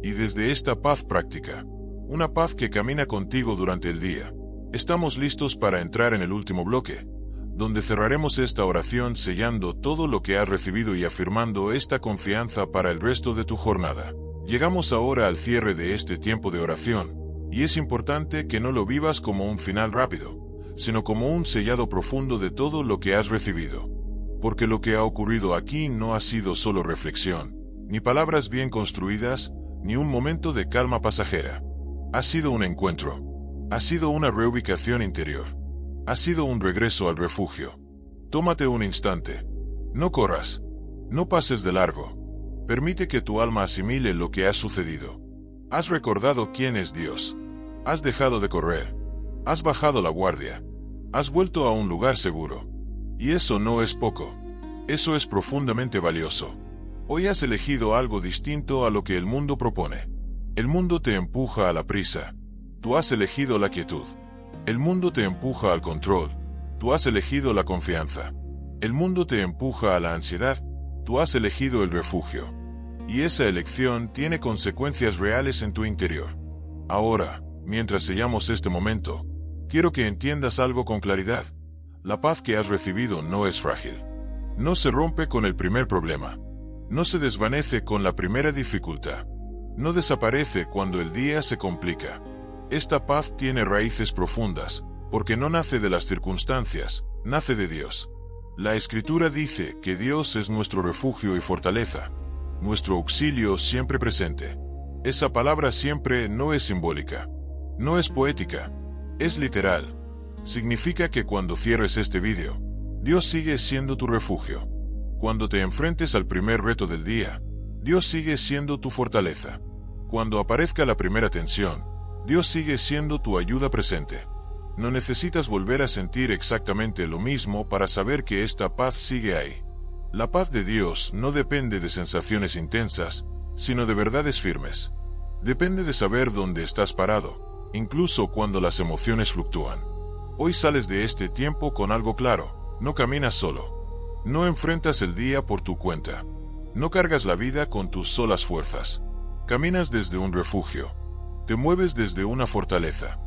Y desde esta paz práctica, una paz que camina contigo durante el día, Estamos listos para entrar en el último bloque, donde cerraremos esta oración sellando todo lo que has recibido y afirmando esta confianza para el resto de tu jornada. Llegamos ahora al cierre de este tiempo de oración, y es importante que no lo vivas como un final rápido, sino como un sellado profundo de todo lo que has recibido. Porque lo que ha ocurrido aquí no ha sido solo reflexión, ni palabras bien construidas, ni un momento de calma pasajera. Ha sido un encuentro. Ha sido una reubicación interior. Ha sido un regreso al refugio. Tómate un instante. No corras. No pases de largo. Permite que tu alma asimile lo que ha sucedido. Has recordado quién es Dios. Has dejado de correr. Has bajado la guardia. Has vuelto a un lugar seguro. Y eso no es poco. Eso es profundamente valioso. Hoy has elegido algo distinto a lo que el mundo propone. El mundo te empuja a la prisa. Tú has elegido la quietud. El mundo te empuja al control. Tú has elegido la confianza. El mundo te empuja a la ansiedad. Tú has elegido el refugio. Y esa elección tiene consecuencias reales en tu interior. Ahora, mientras sellamos este momento, quiero que entiendas algo con claridad. La paz que has recibido no es frágil. No se rompe con el primer problema. No se desvanece con la primera dificultad. No desaparece cuando el día se complica. Esta paz tiene raíces profundas, porque no nace de las circunstancias, nace de Dios. La Escritura dice que Dios es nuestro refugio y fortaleza, nuestro auxilio siempre presente. Esa palabra siempre no es simbólica, no es poética, es literal. Significa que cuando cierres este vídeo, Dios sigue siendo tu refugio. Cuando te enfrentes al primer reto del día, Dios sigue siendo tu fortaleza. Cuando aparezca la primera tensión, Dios sigue siendo tu ayuda presente. No necesitas volver a sentir exactamente lo mismo para saber que esta paz sigue ahí. La paz de Dios no depende de sensaciones intensas, sino de verdades firmes. Depende de saber dónde estás parado, incluso cuando las emociones fluctúan. Hoy sales de este tiempo con algo claro: no caminas solo. No enfrentas el día por tu cuenta. No cargas la vida con tus solas fuerzas. Caminas desde un refugio. Te mueves desde una fortaleza.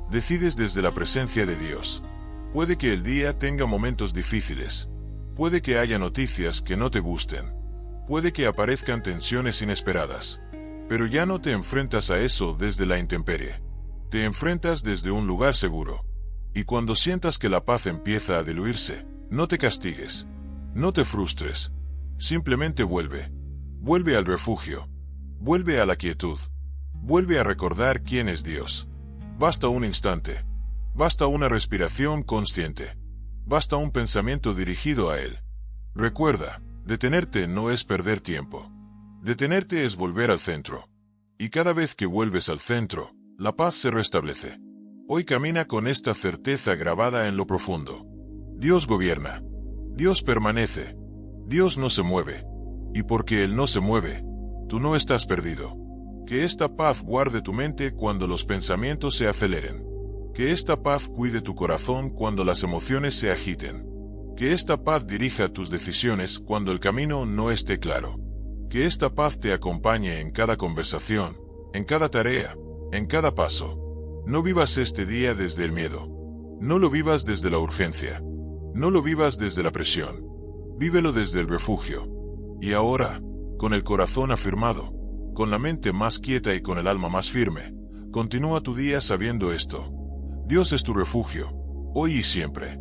Decides desde la presencia de Dios. Puede que el día tenga momentos difíciles. Puede que haya noticias que no te gusten. Puede que aparezcan tensiones inesperadas. Pero ya no te enfrentas a eso desde la intemperie. Te enfrentas desde un lugar seguro. Y cuando sientas que la paz empieza a diluirse, no te castigues. No te frustres. Simplemente vuelve. Vuelve al refugio. Vuelve a la quietud. Vuelve a recordar quién es Dios. Basta un instante. Basta una respiración consciente. Basta un pensamiento dirigido a Él. Recuerda, detenerte no es perder tiempo. Detenerte es volver al centro. Y cada vez que vuelves al centro, la paz se restablece. Hoy camina con esta certeza grabada en lo profundo. Dios gobierna. Dios permanece. Dios no se mueve. Y porque Él no se mueve, tú no estás perdido. Que esta paz guarde tu mente cuando los pensamientos se aceleren. Que esta paz cuide tu corazón cuando las emociones se agiten. Que esta paz dirija tus decisiones cuando el camino no esté claro. Que esta paz te acompañe en cada conversación, en cada tarea, en cada paso. No vivas este día desde el miedo. No lo vivas desde la urgencia. No lo vivas desde la presión. Vívelo desde el refugio. Y ahora, con el corazón afirmado, con la mente más quieta y con el alma más firme, continúa tu día sabiendo esto: Dios es tu refugio, hoy y siempre.